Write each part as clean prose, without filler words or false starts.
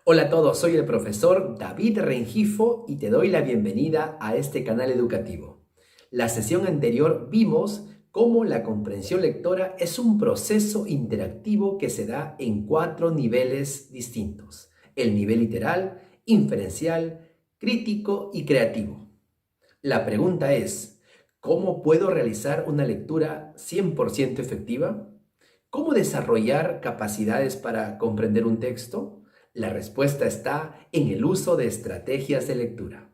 Hola a todos, soy el profesor David Rengifo y te doy la bienvenida a este canal educativo. La sesión anterior vimos cómo la comprensión lectora es un proceso interactivo que se da en 4 niveles distintos: el nivel literal, inferencial, crítico y creativo. La pregunta es, ¿cómo puedo realizar una lectura 100% efectiva? ¿Cómo desarrollar capacidades para comprender un texto? La respuesta está en el uso de estrategias de lectura.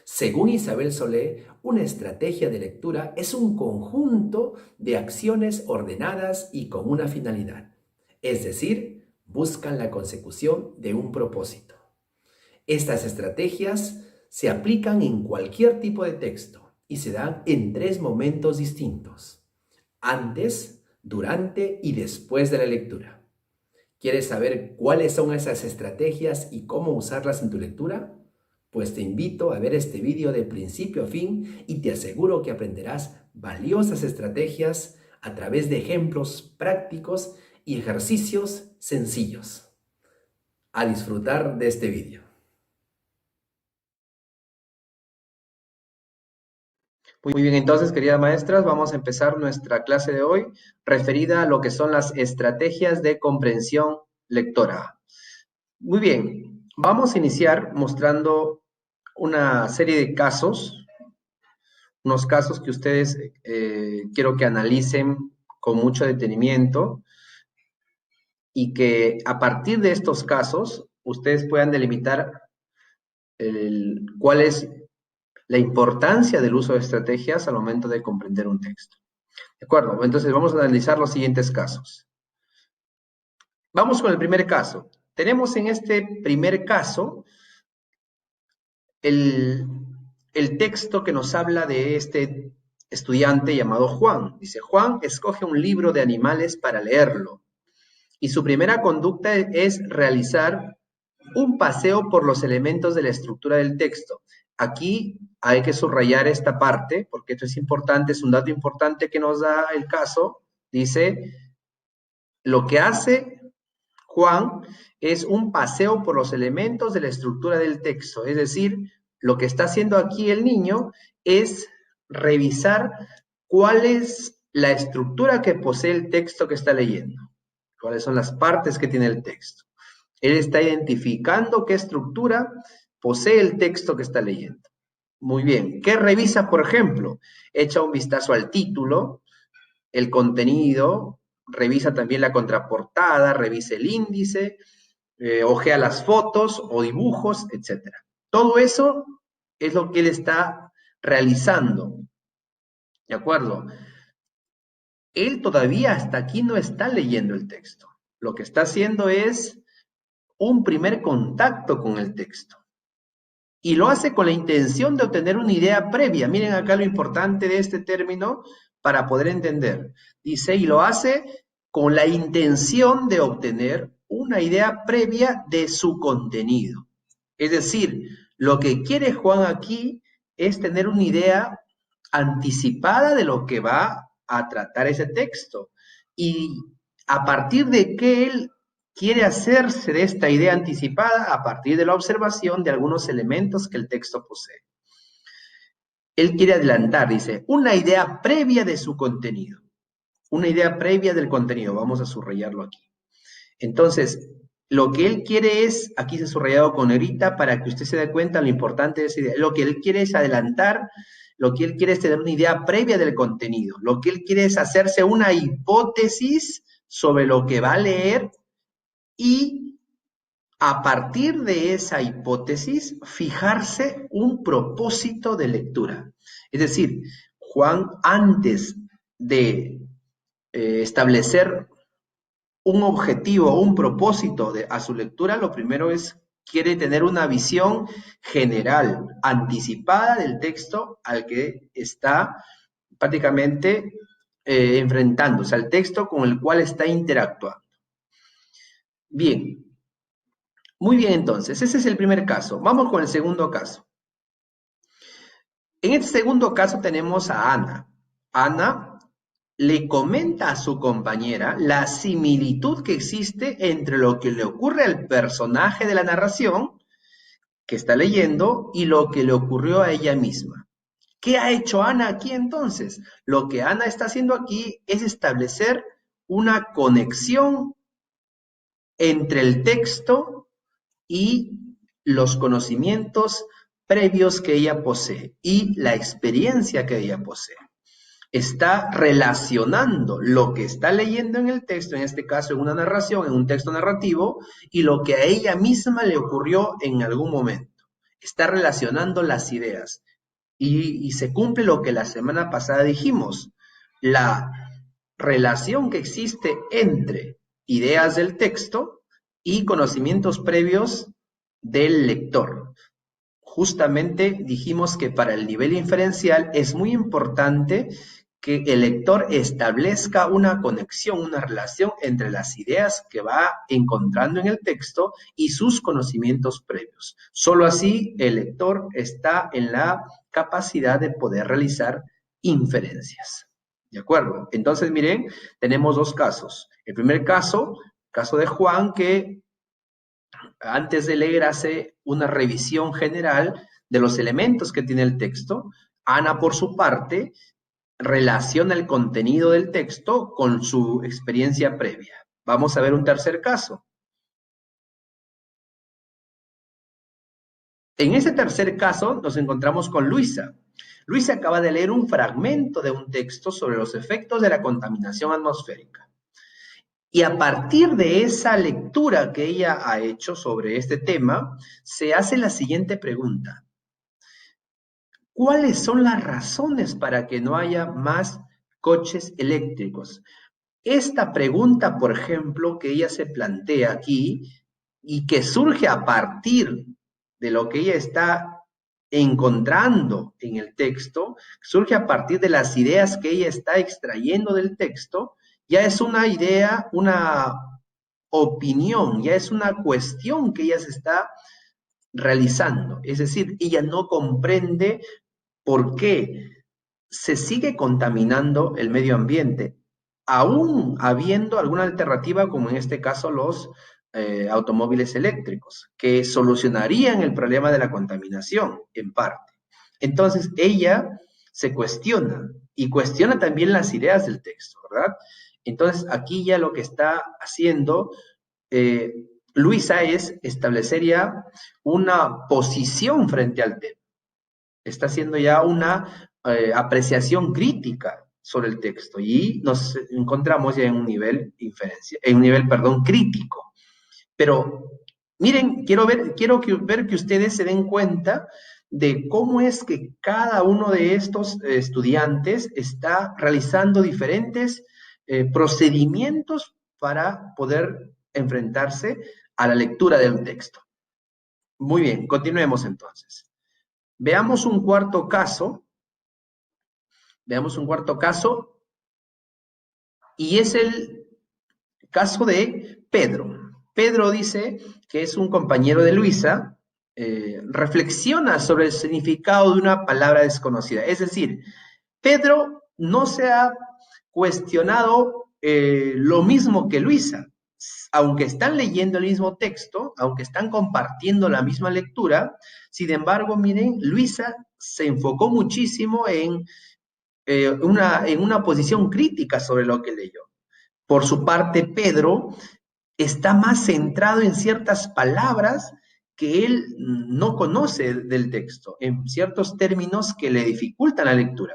Según Isabel Solé, una estrategia de lectura es un conjunto de acciones ordenadas y con una finalidad, es decir, buscan la consecución de un propósito. Estas estrategias se aplican en cualquier tipo de texto y se dan en 3 momentos distintos: antes, durante y después de la lectura. ¿Quieres saber cuáles son esas estrategias y cómo usarlas en tu lectura? Pues te invito a ver este vídeo de principio a fin y te aseguro que aprenderás valiosas estrategias a través de ejemplos prácticos y ejercicios sencillos. A disfrutar de este vídeo. Muy bien, entonces, queridas maestras, vamos a empezar nuestra clase de hoy referida a lo que son las estrategias de comprensión lectora. Muy bien, vamos a iniciar mostrando una serie de casos, unos casos que ustedes quiero que analicen con mucho detenimiento y que a partir de estos casos ustedes puedan delimitar cuál es la importancia del uso de estrategias al momento de comprender un texto. ¿De acuerdo? Entonces vamos a analizar los siguientes casos. Vamos con el primer caso. Tenemos en este primer caso el, el texto que nos habla de este estudiante llamado Juan. Dice, Juan escoge un libro de animales para leerlo y su primera conducta es realizar un paseo por los elementos de la estructura del texto. Aquí hay que subrayar esta parte, porque esto es importante, es un dato importante que nos da el caso. Dice, lo que hace Juan es un paseo por los elementos de la estructura del texto, es decir, lo que está haciendo aquí el niño es revisar cuál es la estructura que posee el texto que está leyendo, cuáles son las partes que tiene el texto. Él está identificando qué estructura posee el texto que está leyendo. Muy bien, ¿qué revisa, por ejemplo? Echa un vistazo al título, el contenido, revisa también la contraportada, revisa el índice, ojea las fotos o dibujos, etc. Todo eso es lo que él está realizando, ¿de acuerdo? Él todavía hasta aquí no está leyendo el texto. Lo que está haciendo es un primer contacto con el texto. Y lo hace con la intención de obtener una idea previa. Miren acá lo importante de este término para poder entender. Dice, y lo hace con la intención de obtener una idea previa de su contenido. Es decir, lo que quiere Juan aquí es tener una idea anticipada de lo que va a tratar ese texto. Y a partir de que él quiere hacerse de esta idea anticipada a partir de la observación de algunos elementos que el texto posee. Él quiere adelantar, dice, una idea previa de su contenido. Una idea previa del contenido. Vamos a subrayarlo aquí. Entonces, lo que él quiere es, aquí se ha subrayado con negrita para que usted se dé cuenta lo importante de esa idea. Lo que él quiere es adelantar, lo que él quiere es tener una idea previa del contenido. Lo que él quiere es hacerse una hipótesis sobre lo que va a leer y a partir de esa hipótesis fijarse un propósito de lectura. Es decir, Juan, antes de establecer un objetivo o un propósito a su lectura, lo primero es, quiere tener una visión general, anticipada del texto al que está prácticamente enfrentándose, al texto con el cual está interactuando. Bien, muy bien, entonces, ese es el primer caso. Vamos con el segundo caso. En este segundo caso tenemos a Ana. Ana le comenta a su compañera la similitud que existe entre lo que le ocurre al personaje de la narración que está leyendo y lo que le ocurrió a ella misma. ¿Qué ha hecho Ana aquí entonces? Lo que Ana está haciendo aquí es establecer una conexión entre el texto y los conocimientos previos que ella posee y la experiencia que ella posee. Está relacionando lo que está leyendo en el texto, en este caso en una narración, en un texto narrativo, y lo que a ella misma le ocurrió en algún momento. Está relacionando las ideas. Y se cumple lo que la semana pasada dijimos, la relación que existe entre ideas del texto y conocimientos previos del lector. Justamente dijimos que para el nivel inferencial es muy importante que el lector establezca una conexión, una relación entre las ideas que va encontrando en el texto y sus conocimientos previos. Solo así el lector está en la capacidad de poder realizar inferencias. ¿De acuerdo? Entonces, miren, tenemos dos casos. El primer caso de Juan, que antes de leer hace una revisión general de los elementos que tiene el texto. Ana, por su parte, relaciona el contenido del texto con su experiencia previa. Vamos a ver un tercer caso. En ese tercer caso nos encontramos con Luisa. Luisa acaba de leer un fragmento de un texto sobre los efectos de la contaminación atmosférica. Y a partir de esa lectura que ella ha hecho sobre este tema, se hace la siguiente pregunta. ¿Cuáles son las razones para que no haya más coches eléctricos? Esta pregunta, por ejemplo, que ella se plantea aquí y que surge a partir de lo que ella está encontrando en el texto, surge a partir de las ideas que ella está extrayendo del texto, ya es una idea, una opinión, ya es una cuestión que ella se está realizando. Es decir, ella no comprende por qué se sigue contaminando el medio ambiente, aún habiendo alguna alternativa, como en este caso los automóviles eléctricos, que solucionarían el problema de la contaminación, en parte. Entonces, ella se cuestiona, y cuestiona también las ideas del texto, ¿verdad? Entonces, aquí ya lo que está haciendo Luisa es establecer ya una posición frente al tema. Está haciendo ya una apreciación crítica sobre el texto y nos encontramos ya en un nivel crítico. Pero miren, quiero ver que ustedes se den cuenta de cómo es que cada uno de estos estudiantes está realizando diferentes procedimientos para poder enfrentarse a la lectura del texto. Muy bien, continuemos entonces. Veamos un cuarto caso. Y es el caso de Pedro. Pedro dice que es un compañero de Luisa, reflexiona sobre el significado de una palabra desconocida. Es decir, Pedro no se ha cuestionado lo mismo que Luisa. Aunque están leyendo el mismo texto, aunque están compartiendo la misma lectura, sin embargo, miren, Luisa se enfocó muchísimo en una posición crítica sobre lo que leyó. Por su parte, Pedro está más centrado en ciertas palabras que él no conoce del texto, en ciertos términos que le dificultan la lectura.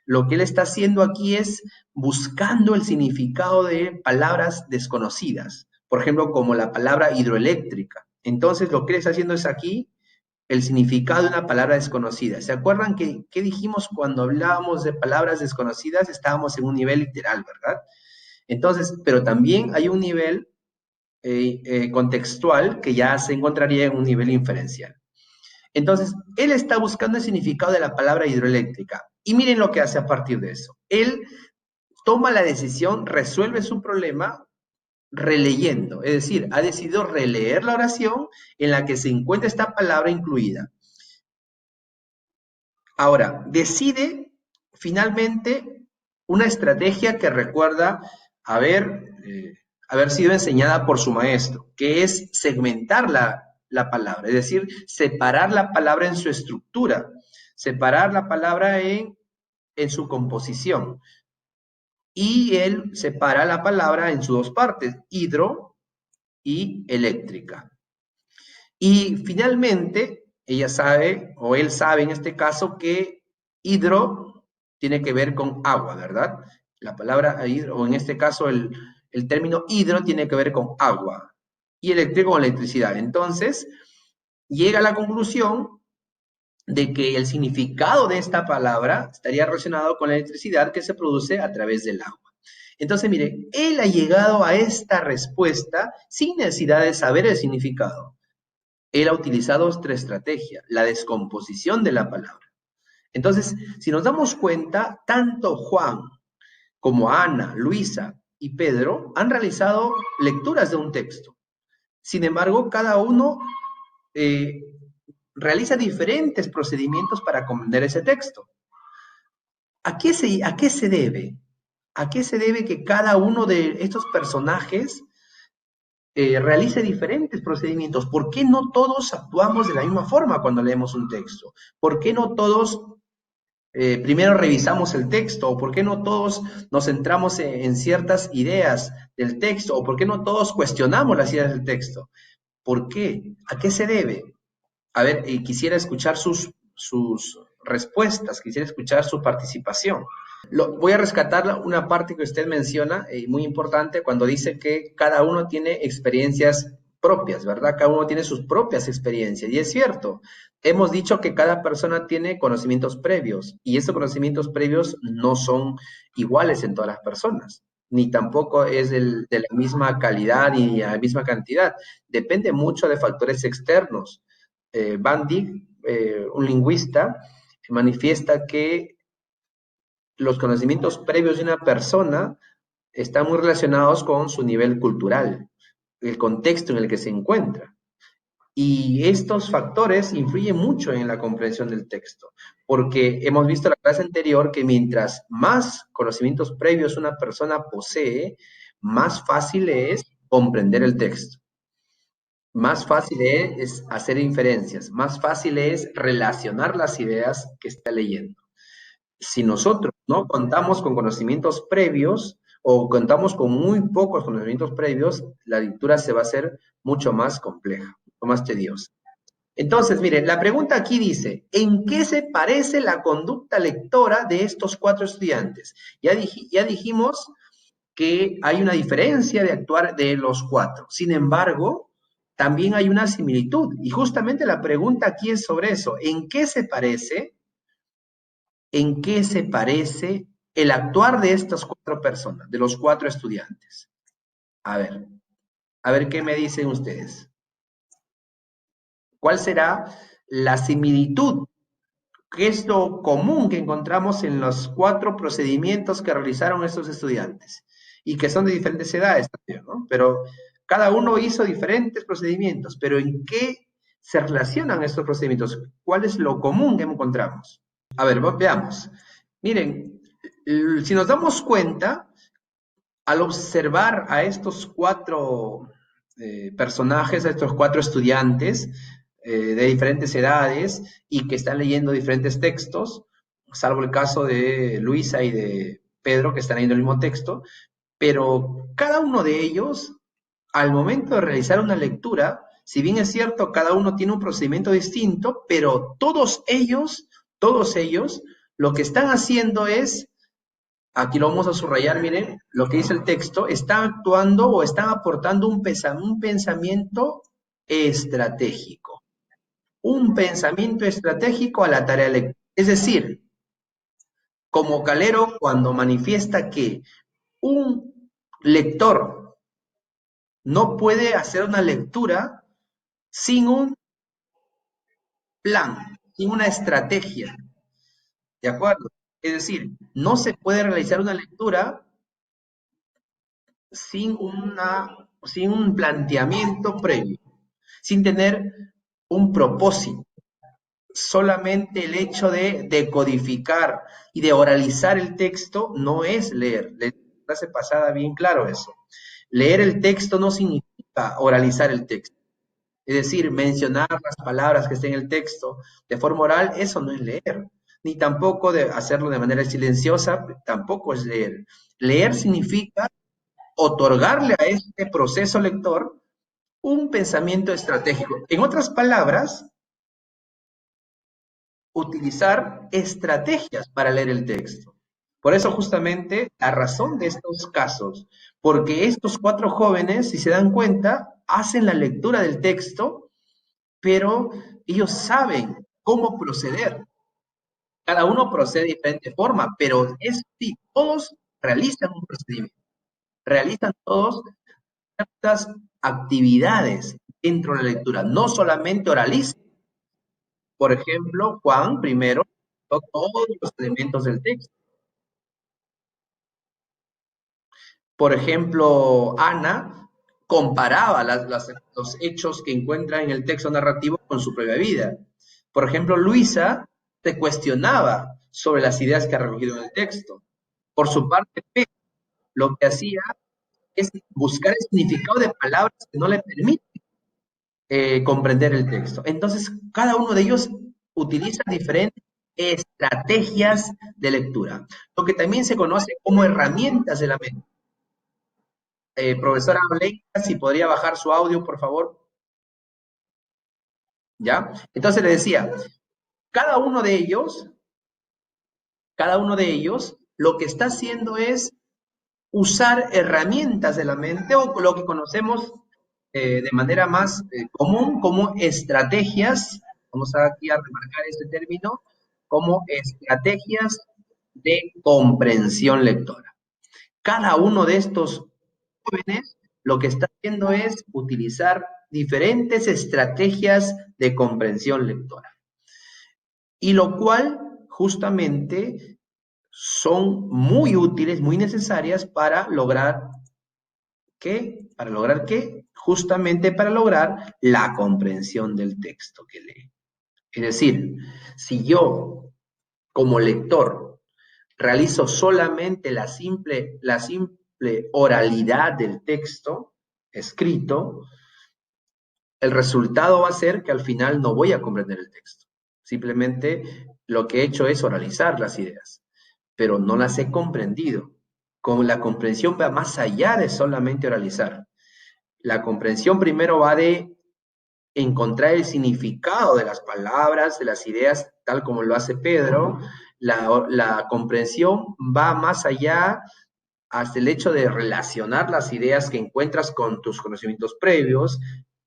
Lo que él está haciendo aquí es buscando el significado de palabras desconocidas, por ejemplo, como la palabra hidroeléctrica. Entonces, lo que él está haciendo es aquí el significado de una palabra desconocida. ¿Se acuerdan qué dijimos cuando hablábamos de palabras desconocidas? Estábamos en un nivel literal, ¿verdad? Entonces, pero también hay un nivel contextual que ya se encontraría en un nivel inferencial. Entonces, él está buscando el significado de la palabra hidroeléctrica. Y miren lo que hace a partir de eso. Él toma la decisión, resuelve su problema releyendo, es decir, ha decidido releer la oración en la que se encuentra esta palabra incluida. Ahora, decide finalmente una estrategia que recuerda haber sido enseñada por su maestro, que es segmentar la palabra, es decir, separar la palabra en su estructura, separar la palabra en su composición. Y él separa la palabra en sus dos partes, hidro y eléctrica. Y finalmente, ella sabe, o él sabe en este caso, que hidro tiene que ver con agua, ¿verdad? La palabra hidro, o en este caso el término hidro tiene que ver con agua y eléctrico con electricidad. Entonces, llega a la conclusión de que el significado de esta palabra estaría relacionado con la electricidad que se produce a través del agua. Entonces, mire, él ha llegado a esta respuesta sin necesidad de saber el significado. Él ha utilizado otra estrategia, la descomposición de la palabra. Entonces, si nos damos cuenta, tanto Juan como Ana, Luisa y Pedro han realizado lecturas de un texto. Sin embargo, cada uno eh, realiza diferentes procedimientos para comprender ese texto. ¿A qué se debe? ¿A qué se debe que cada uno de estos personajes realice diferentes procedimientos? ¿Por qué no todos actuamos de la misma forma cuando leemos un texto? ¿Por qué no todos primero revisamos el texto? ¿O por qué no todos nos centramos en ciertas ideas del texto? ¿O por qué no todos cuestionamos las ideas del texto? ¿Por qué? ¿A qué se debe? A ver, quisiera escuchar sus respuestas, quisiera escuchar su participación. Voy a rescatar una parte que usted menciona, muy importante, cuando dice que cada uno tiene experiencias propias, ¿verdad? Cada uno tiene sus propias experiencias. Y es cierto, hemos dicho que cada persona tiene conocimientos previos y esos conocimientos previos no son iguales en todas las personas, ni tampoco es de la misma calidad ni la misma cantidad. Depende mucho de factores externos. Van Dijk, un lingüista, manifiesta que los conocimientos previos de una persona están muy relacionados con su nivel cultural, el contexto en el que se encuentra. Y estos factores influyen mucho en la comprensión del texto, porque hemos visto en la clase anterior que mientras más conocimientos previos una persona posee, más fácil es comprender el texto. Más fácil es hacer inferencias, más fácil es relacionar las ideas que está leyendo. Si nosotros no contamos con conocimientos previos o contamos con muy pocos conocimientos previos, la lectura se va a hacer mucho más compleja, mucho más tediosa. Entonces, miren, la pregunta aquí dice, ¿en qué se parece la conducta lectora de estos cuatro estudiantes? Ya dijimos que hay una diferencia de actuar de los cuatro. Sin embargo, también hay una similitud. Y justamente la pregunta aquí es sobre eso. ¿En qué se parece? ¿En qué se parece el actuar de estas cuatro personas, de los cuatro estudiantes? A ver qué me dicen ustedes. ¿Cuál será la similitud? ¿Qué es lo común que encontramos en los cuatro procedimientos que realizaron estos estudiantes? Y que son de diferentes edades también, ¿no? Pero cada uno hizo diferentes procedimientos, pero ¿en qué se relacionan estos procedimientos? ¿Cuál es lo común que encontramos? A ver, veamos. Miren, si nos damos cuenta, al observar a estos cuatro personajes, a estos cuatro estudiantes de diferentes edades y que están leyendo diferentes textos, salvo el caso de Luisa y de Pedro, que están leyendo el mismo texto, pero cada uno de ellos, al momento de realizar una lectura, si bien es cierto, cada uno tiene un procedimiento distinto, pero todos ellos, lo que están haciendo es, aquí lo vamos a subrayar, miren, lo que dice el texto, están actuando o están aportando un pensamiento estratégico. Un pensamiento estratégico a la tarea lectora. Es decir, como Calero cuando manifiesta que un lector no puede hacer una lectura sin un plan, sin una estrategia, ¿de acuerdo? Es decir, no se puede realizar una lectura sin un planteamiento previo, sin tener un propósito. solamente el hecho de decodificar y de oralizar el texto no es leer. La clase pasada bien claro eso. Leer el texto no significa oralizar el texto. Es decir, mencionar las palabras que estén en el texto de forma oral, eso no es leer. Ni tampoco de hacerlo de manera silenciosa, tampoco es leer. Leer significa otorgarle a este proceso lector un pensamiento estratégico. En otras palabras, utilizar estrategias para leer el texto. Por eso justamente la razón de estos casos, porque estos cuatro jóvenes, si se dan cuenta, hacen la lectura del texto, pero ellos saben cómo proceder. Cada uno procede de diferente forma, pero es sí, todos realizan un procedimiento, realizan todos ciertas actividades dentro de la lectura, no solamente oralizan. Por ejemplo, Juan primero todos los elementos del texto. Por ejemplo, Ana comparaba los hechos que encuentra en el texto narrativo con su propia vida. Por ejemplo, Luisa se cuestionaba sobre las ideas que ha recogido en el texto. Por su parte, Pedro lo que hacía es buscar el significado de palabras que no le permiten comprender el texto. Entonces, cada uno de ellos utiliza diferentes estrategias de lectura, lo que también se conoce como herramientas de la mente. Profesora Blanca, si podría bajar su audio, por favor. ¿Ya? Entonces le decía, cada uno de ellos, cada uno de ellos, lo que está haciendo es usar herramientas de la mente o lo que conocemos de manera más común como estrategias, vamos aquí a remarcar este término, como estrategias de comprensión lectora. Cada uno de estos jóvenes lo que está haciendo es utilizar diferentes estrategias de comprensión lectora. Y lo cual justamente son muy útiles, muy necesarias para lograr ¿qué? ¿Para lograr qué? Justamente para lograr la comprensión del texto que lee. Es decir, si yo como lector realizo solamente la simple oralidad del texto escrito, el resultado va a ser que al final no voy a comprender el texto. Simplemente lo que he hecho es oralizar las ideas, pero no las he comprendido. Con la comprensión va más allá de solamente oralizar. La comprensión primero va de encontrar el significado de las palabras, de las ideas, tal como lo hace Pedro. La comprensión va más allá hasta el hecho de relacionar las ideas que encuentras con tus conocimientos previos.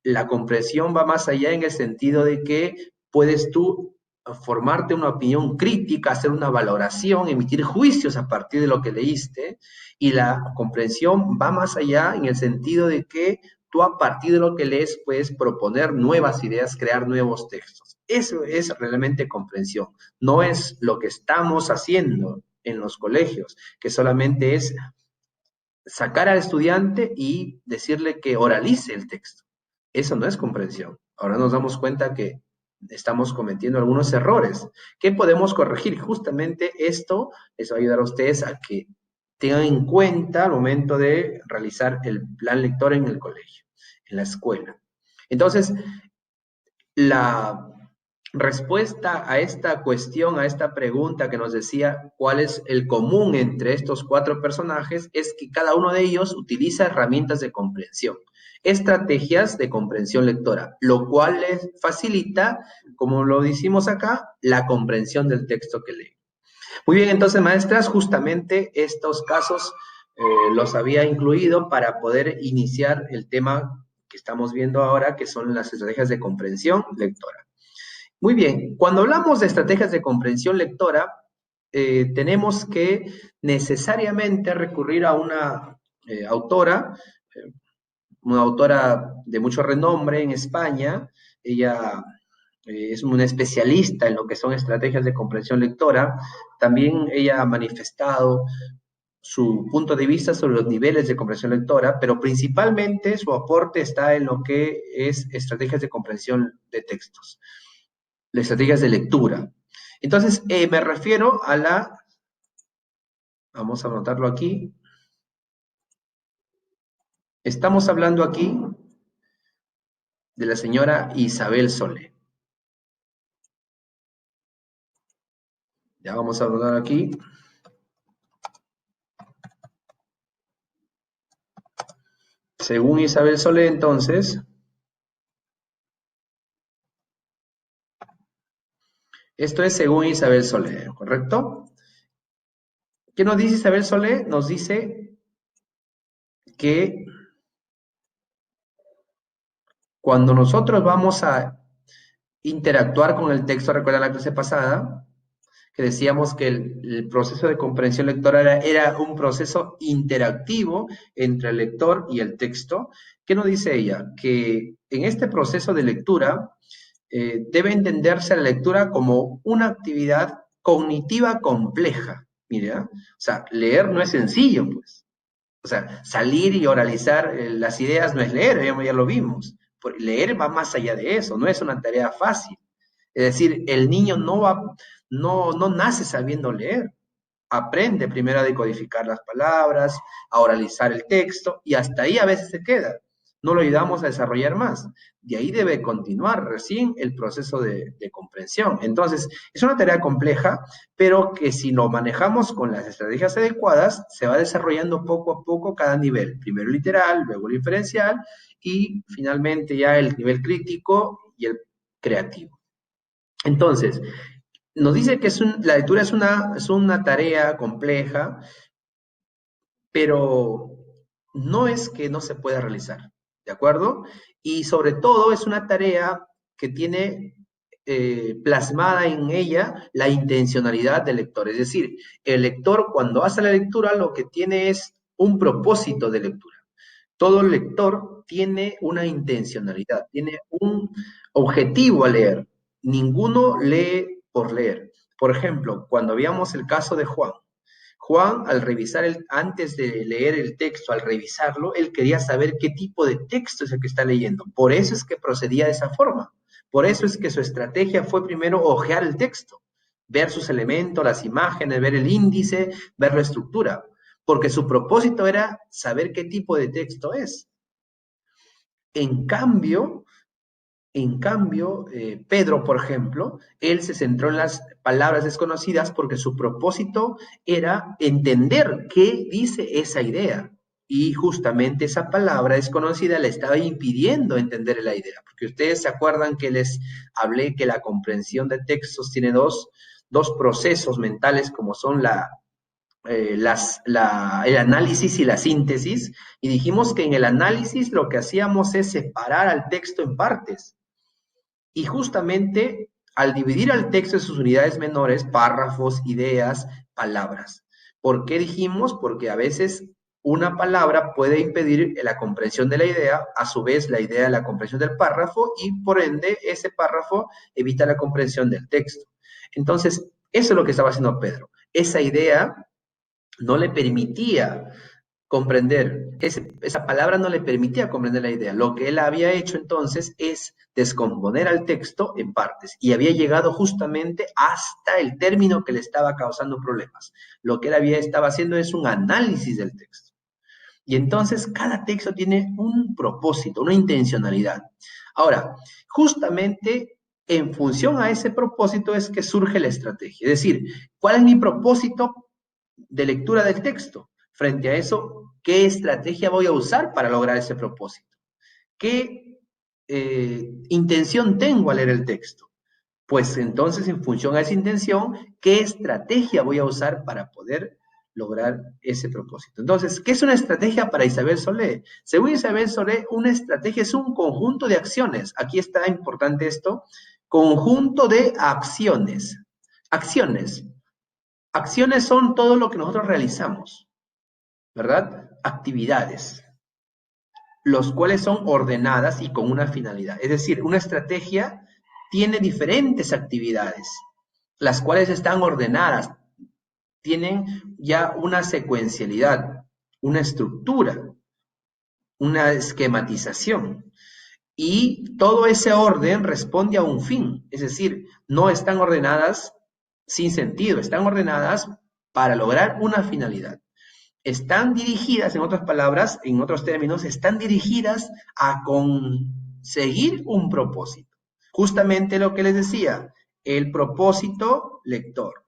La comprensión va más allá en el sentido de que puedes tú formarte una opinión crítica, hacer una valoración, emitir juicios a partir de lo que leíste, y la comprensión va más allá en el sentido de que tú a partir de lo que lees puedes proponer nuevas ideas, crear nuevos textos. Eso es realmente comprensión, no es lo que estamos haciendo en los colegios, que solamente es sacar al estudiante y decirle que oralice el texto. Eso no es comprensión. Ahora nos damos cuenta que estamos cometiendo algunos errores que podemos corregir. Justamente esto les va a ayudar a ustedes a que tengan en cuenta al momento de realizar el plan lector en el colegio, en la escuela. Entonces, la respuesta a esta cuestión, a esta pregunta que nos decía cuál es el común entre estos cuatro personajes, es que cada uno de ellos utiliza herramientas de comprensión, estrategias de comprensión lectora, lo cual les facilita, como lo decimos acá, la comprensión del texto que lee. Muy bien, entonces, maestras, justamente estos casos los había incluido para poder iniciar el tema que estamos viendo ahora, que son las estrategias de comprensión lectora. Muy bien, cuando hablamos de estrategias de comprensión lectora, tenemos que necesariamente recurrir a eh, una autora de mucho renombre en España. Ella es una especialista en lo que son estrategias de comprensión lectora. También ella ha manifestado su punto de vista sobre los niveles de comprensión lectora, pero principalmente su aporte está en lo que es estrategias de comprensión de textos. las estrategias de lectura. Entonces, me refiero a vamos a anotarlo aquí. Estamos hablando aquí de la señora Isabel Solé. Ya vamos a anotar aquí. Según Isabel Solé, entonces, esto es según Isabel Solé, ¿correcto? ¿Qué nos dice Isabel Solé? Nos dice que cuando nosotros vamos a interactuar con el texto, recuerda la clase pasada, que decíamos que el proceso de comprensión lectora era un proceso interactivo entre el lector y el texto. ¿Qué nos dice ella? Que en este proceso de lectura debe entenderse la lectura como una actividad cognitiva compleja. Mira, o sea, leer no es sencillo, pues. O sea, salir y oralizar las ideas no es leer, ya lo vimos. Leer va más allá de eso, no es una tarea fácil. Es decir, el niño no nace sabiendo leer. Aprende primero a decodificar las palabras, a oralizar el texto, y hasta ahí a veces se queda. No lo ayudamos a desarrollar más. De ahí debe continuar recién el proceso de comprensión. Entonces, es una tarea compleja, pero que si lo manejamos con las estrategias adecuadas, se va desarrollando poco a poco cada nivel. Primero el literal, luego el inferencial, y finalmente ya el nivel crítico y el creativo. Entonces, nos dice que la lectura es una tarea compleja, pero no es que no se pueda realizar, ¿de acuerdo? Y sobre todo es una tarea que tiene plasmada en ella la intencionalidad del lector. Es decir, el lector cuando hace la lectura lo que tiene es un propósito de lectura. Todo lector tiene una intencionalidad, tiene un objetivo a leer. Ninguno lee por leer. Por ejemplo, cuando veíamos el caso de Juan, Juan, al revisar antes de leer el texto, al revisarlo, él quería saber qué tipo de texto es el que está leyendo. Por eso es que procedía de esa forma. Por eso es que su estrategia fue primero hojear el texto, ver sus elementos, las imágenes, ver el índice, ver la estructura, porque su propósito era saber qué tipo de texto es. En cambio, Pedro, por ejemplo, él se centró en las palabras desconocidas porque su propósito era entender qué dice esa idea. Y justamente esa palabra desconocida le estaba impidiendo entender la idea. Porque ustedes se acuerdan que les hablé que la comprensión de textos tiene dos procesos mentales como son el análisis y la síntesis, y dijimos que en el análisis lo que hacíamos es separar al texto en partes. Y justamente al dividir al texto en sus unidades menores, párrafos, ideas, palabras. ¿Por qué dijimos? Porque a veces una palabra puede impedir la comprensión de la idea, a su vez la idea la comprensión del párrafo, y por ende ese párrafo evita la comprensión del texto. Entonces, eso es lo que estaba haciendo Pedro. Esa idea no le permitía comprender, esa palabra no le permitía comprender la idea. Lo que él había hecho entonces es descomponer al texto en partes y había llegado justamente hasta el término que le estaba causando problemas. Lo que él estaba haciendo es un análisis del texto. Y entonces cada texto tiene un propósito, una intencionalidad. Ahora, justamente en función a ese propósito es que surge la estrategia. Es decir, ¿cuál es mi propósito de lectura del texto? Frente a eso, ¿qué estrategia voy a usar para lograr ese propósito? ¿Qué intención tengo al leer el texto? Pues entonces, en función a esa intención, ¿qué estrategia voy a usar para poder lograr ese propósito? Entonces, ¿qué es una estrategia para Isabel Solé? Según Isabel Solé, una estrategia es un conjunto de acciones. Aquí está importante esto. Conjunto de acciones. Acciones. Acciones son todo lo que nosotros realizamos, ¿verdad? Actividades, los cuales son ordenadas y con una finalidad. Es decir, una estrategia tiene diferentes actividades, las cuales están ordenadas, tienen ya una secuencialidad, una estructura, una esquematización. y todo ese orden responde a un fin, es decir, no están ordenadas sin sentido, están ordenadas para lograr una finalidad. Están dirigidas, en otras palabras, en otros términos, están dirigidas a conseguir un propósito. Justamente lo que les decía, el propósito lector.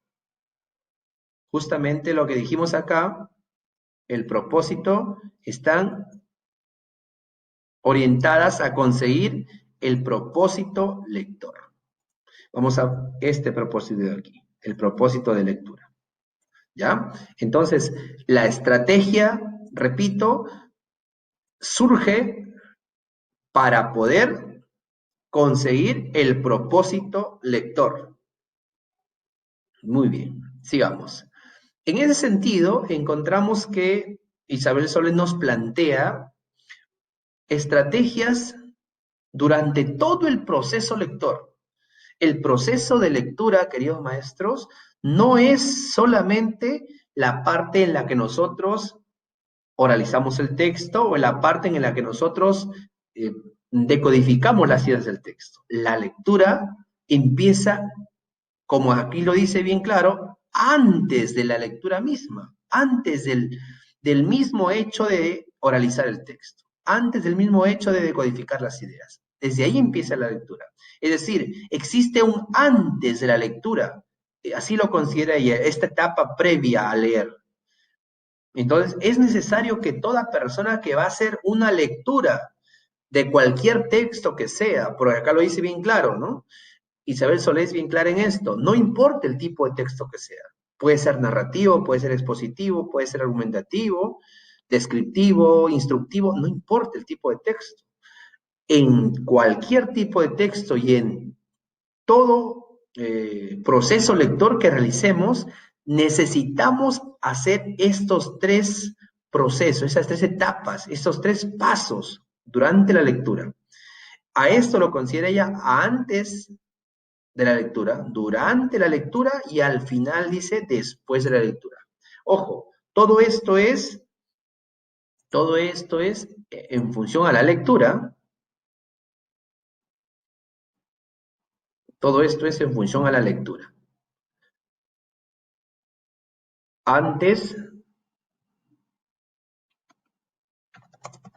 Justamente lo que dijimos acá, el propósito, están orientadas a conseguir el propósito lector. Vamos a este propósito de aquí, el propósito de lectura. ¿Ya? Entonces, la estrategia, repito, surge para poder conseguir el propósito lector. Muy bien, sigamos. En ese sentido, encontramos que Isabel Soles nos plantea estrategias durante todo el proceso lector. El proceso de lectura, queridos maestros, no es solamente la parte en la que nosotros oralizamos el texto o en la parte en la que nosotros decodificamos las ideas del texto. La lectura empieza, como aquí lo dice bien claro, antes de la lectura misma, antes del mismo hecho de oralizar el texto, antes del mismo hecho de decodificar las ideas. Desde ahí empieza la lectura. Es decir, existe un antes de la lectura. Así lo considera ella, esta etapa previa a leer. Entonces, es necesario que toda persona que va a hacer una lectura de cualquier texto que sea, porque acá lo dice bien claro, ¿no? Isabel Solés bien clara en esto, no importa el tipo de texto que sea. Puede ser narrativo, puede ser expositivo, puede ser argumentativo, descriptivo, instructivo, no importa el tipo de texto. En cualquier tipo de texto y en todo proceso lector que realicemos, necesitamos hacer estos tres procesos, esas tres etapas, estos tres pasos durante la lectura. A esto lo considera ella antes de la lectura, durante la lectura y al final dice después de la lectura. Ojo, todo esto es en función a la lectura. Todo esto es en función a la lectura. Antes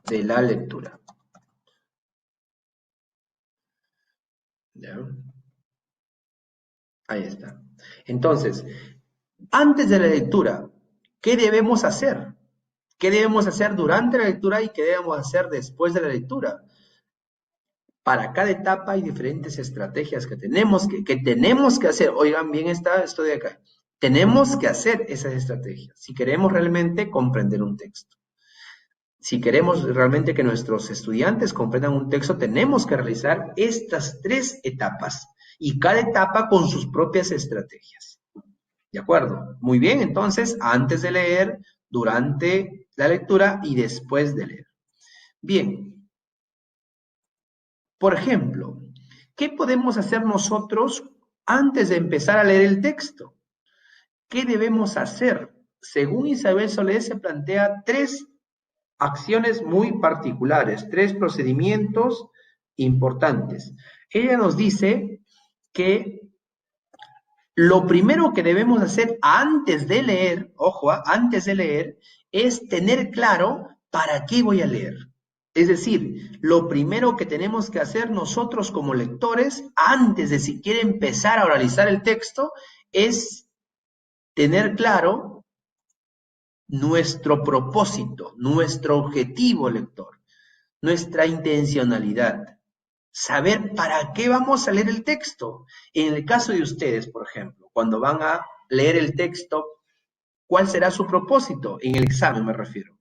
de la lectura. ¿Ya? Ahí está. Entonces, antes de la lectura, ¿qué debemos hacer? ¿Qué debemos hacer durante la lectura y qué debemos hacer después de la lectura? Para cada etapa hay diferentes estrategias que tenemos que hacer. Oigan bien esto de acá. Tenemos que hacer esas estrategias si queremos realmente comprender un texto. Si queremos realmente que nuestros estudiantes comprendan un texto, tenemos que realizar estas tres etapas y cada etapa con sus propias estrategias. ¿De acuerdo? Muy bien, entonces, antes de leer, durante la lectura y después de leer. Bien, por ejemplo, ¿qué podemos hacer nosotros antes de empezar a leer el texto? ¿Qué debemos hacer? Según Isabel Solés se plantea tres acciones muy particulares, tres procedimientos importantes. Ella nos dice que lo primero que debemos hacer antes de leer, ojo, antes de leer, es tener claro para qué voy a leer. Es decir, lo primero que tenemos que hacer nosotros como lectores, antes de siquiera empezar a oralizar el texto, es tener claro nuestro propósito, nuestro objetivo lector, nuestra intencionalidad, saber para qué vamos a leer el texto. En el caso de ustedes, por ejemplo, cuando van a leer el texto, ¿cuál será su propósito? En el examen me refiero.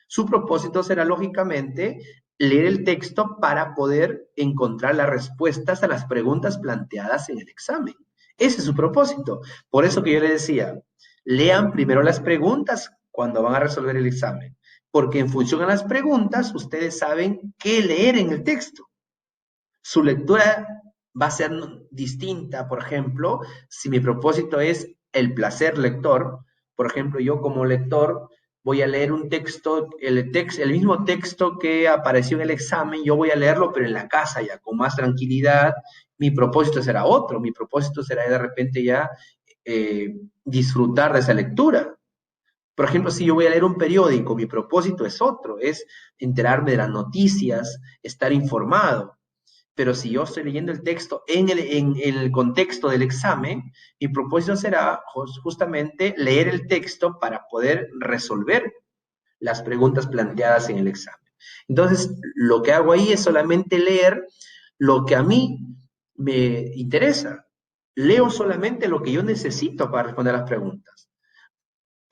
Su propósito será, lógicamente, leer el texto para poder encontrar las respuestas a las preguntas planteadas en el examen. Ese es su propósito. Por eso que yo les decía, lean primero las preguntas cuando van a resolver el examen, porque en función a las preguntas, ustedes saben qué leer en el texto. Su lectura va a ser distinta, por ejemplo, si mi propósito es el placer lector. Por ejemplo, yo como lector voy a leer un texto, el mismo texto que apareció en el examen, yo voy a leerlo, pero en la casa ya, con más tranquilidad. Mi propósito será otro, mi propósito será de repente ya disfrutar de esa lectura. Por ejemplo, si yo voy a leer un periódico, mi propósito es otro, es enterarme de las noticias, estar informado. Pero si yo estoy leyendo el texto en el contexto del examen, mi propósito será justamente leer el texto para poder resolver las preguntas planteadas en el examen. Entonces, lo que hago ahí es solamente leer lo que a mí me interesa. Leo solamente lo que yo necesito para responder las preguntas.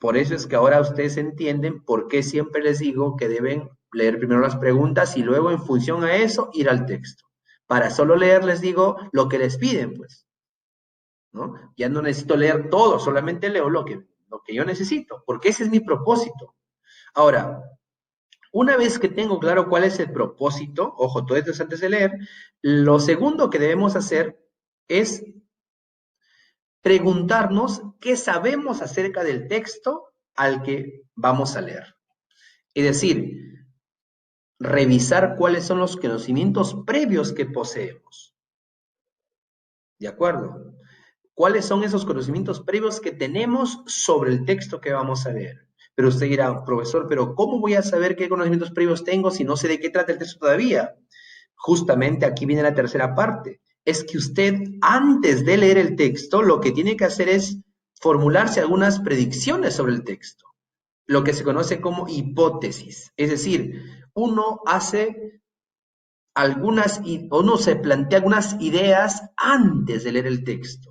Por eso es que ahora ustedes entienden por qué siempre les digo que deben leer primero las preguntas y luego en función a eso ir al texto. Para solo leer les digo lo que les piden, pues, ¿no? Ya no necesito leer todo, solamente leo lo que yo necesito, porque ese es mi propósito. Ahora, una vez que tengo claro cuál es el propósito, ojo, todo esto es antes de leer, lo segundo que debemos hacer es preguntarnos qué sabemos acerca del texto al que vamos a leer. Es decir, revisar cuáles son los conocimientos previos que poseemos. ¿De acuerdo? ¿Cuáles son esos conocimientos previos que tenemos sobre el texto que vamos a leer? Pero usted dirá, profesor, pero ¿cómo voy a saber qué conocimientos previos tengo si no sé de qué trata el texto todavía? Justamente aquí viene la tercera parte. Es que usted, antes de leer el texto, lo que tiene que hacer es formularse algunas predicciones sobre el texto, lo que se conoce como hipótesis. Es decir, uno se plantea algunas ideas antes de leer el texto.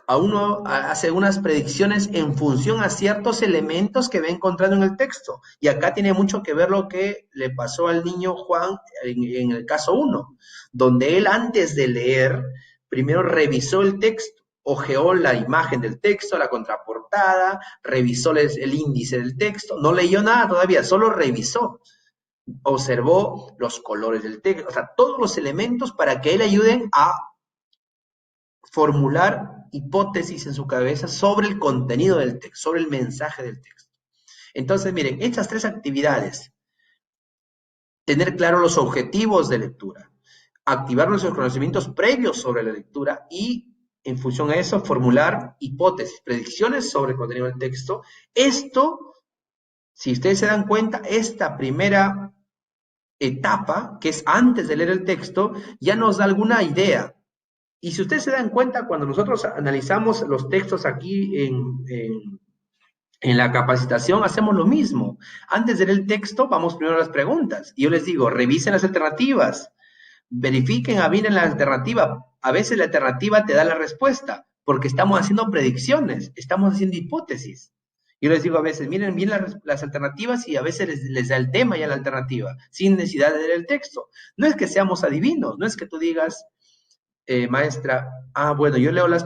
Uno hace algunas predicciones en función a ciertos elementos que va encontrando en el texto. Y acá tiene mucho que ver lo que le pasó al niño Juan en el caso 1, donde él antes de leer, primero revisó el texto, ojeó la imagen del texto, la contraportada, revisó el índice del texto, no leyó nada todavía, solo revisó, observó los colores del texto, o sea, todos los elementos para que él ayuden a formular hipótesis en su cabeza sobre el contenido del texto, sobre el mensaje del texto. Entonces, miren, estas tres actividades, tener claro los objetivos de lectura, activar nuestros conocimientos previos sobre la lectura y, en función a eso, formular hipótesis, predicciones sobre el contenido del texto. Esto, si ustedes se dan cuenta, esta primera etapa, que es antes de leer el texto, ya nos da alguna idea. Y si ustedes se dan cuenta, cuando nosotros analizamos los textos aquí en la capacitación, hacemos lo mismo. Antes de leer el texto, vamos primero a las preguntas. Y yo les digo, revisen las alternativas, verifiquen bien la alternativa. A veces la alternativa te da la respuesta, porque estamos haciendo predicciones, estamos haciendo hipótesis. Yo les digo a veces, miren bien las alternativas y a veces les da el tema ya la alternativa, sin necesidad de leer el texto. No es que seamos adivinos, no es que tú digas, maestra, bueno, yo leo las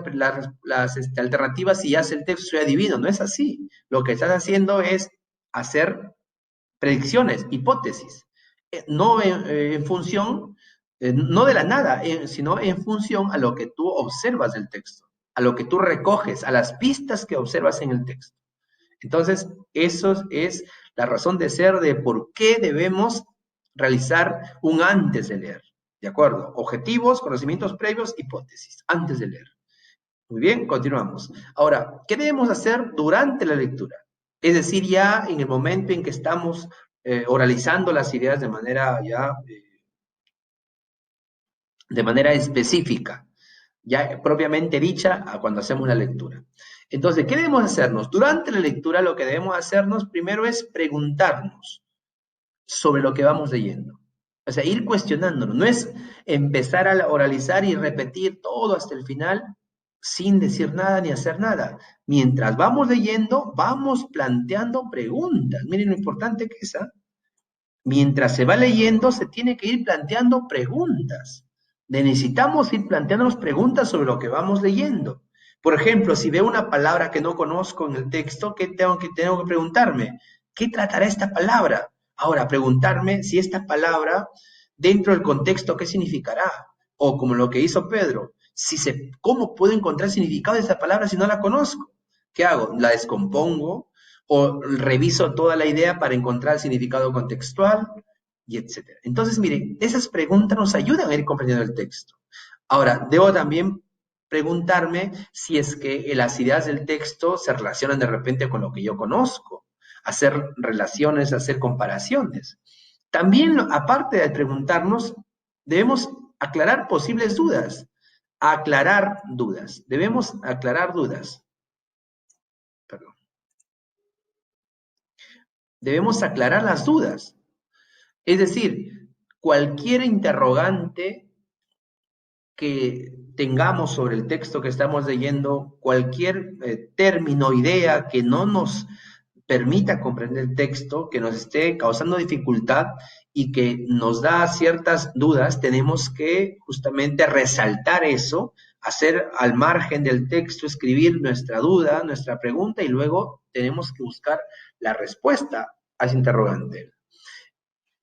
alternativas y ya sé el texto, soy adivino. No es así. Lo que estás haciendo es hacer predicciones, hipótesis, no en función, no de la nada, sino en función a lo que tú observas del texto, a lo que tú recoges, a las pistas que observas en el texto. Entonces, eso es la razón de ser de por qué debemos realizar un antes de leer. ¿De acuerdo? Objetivos, conocimientos previos, hipótesis, antes de leer. Muy bien, continuamos. Ahora, ¿qué debemos hacer durante la lectura? Es decir, ya en el momento en que estamos oralizando las ideas de manera de manera específica, ya propiamente dicha cuando hacemos la lectura. Entonces, ¿qué debemos hacernos? Durante la lectura lo que debemos hacernos primero es preguntarnos sobre lo que vamos leyendo. O sea, ir cuestionándonos. No es empezar a oralizar y repetir todo hasta el final sin decir nada ni hacer nada. Mientras vamos leyendo, vamos planteando preguntas. Miren lo importante que es. Mientras se va leyendo, se tiene que ir planteando preguntas. Necesitamos ir planteándonos preguntas sobre lo que vamos leyendo. Por ejemplo, si veo una palabra que no conozco en el texto, ¿qué tengo que preguntarme? ¿Qué tratará esta palabra? Ahora, preguntarme si esta palabra, dentro del contexto, ¿qué significará? O como lo que hizo Pedro, ¿cómo puedo encontrar significado de esa palabra si no la conozco? ¿Qué hago? ¿La descompongo? o reviso toda la idea para encontrar el significado contextual, y etcétera. Entonces, miren, esas preguntas nos ayudan a ir comprendiendo el texto. Ahora, debo también preguntarme si es que las ideas del texto se relacionan de repente con lo que yo conozco, hacer relaciones, hacer comparaciones. También, aparte de preguntarnos, debemos aclarar posibles dudas. Aclarar dudas. Debemos aclarar dudas. Perdón. Debemos aclarar las dudas. Es decir, cualquier interrogante que tengamos sobre el texto que estamos leyendo, cualquier término, idea que no nos permita comprender el texto, que nos esté causando dificultad y que nos da ciertas dudas, tenemos que justamente resaltar eso, hacer al margen del texto, escribir nuestra duda, nuestra pregunta, y luego tenemos que buscar la respuesta a ese interrogante.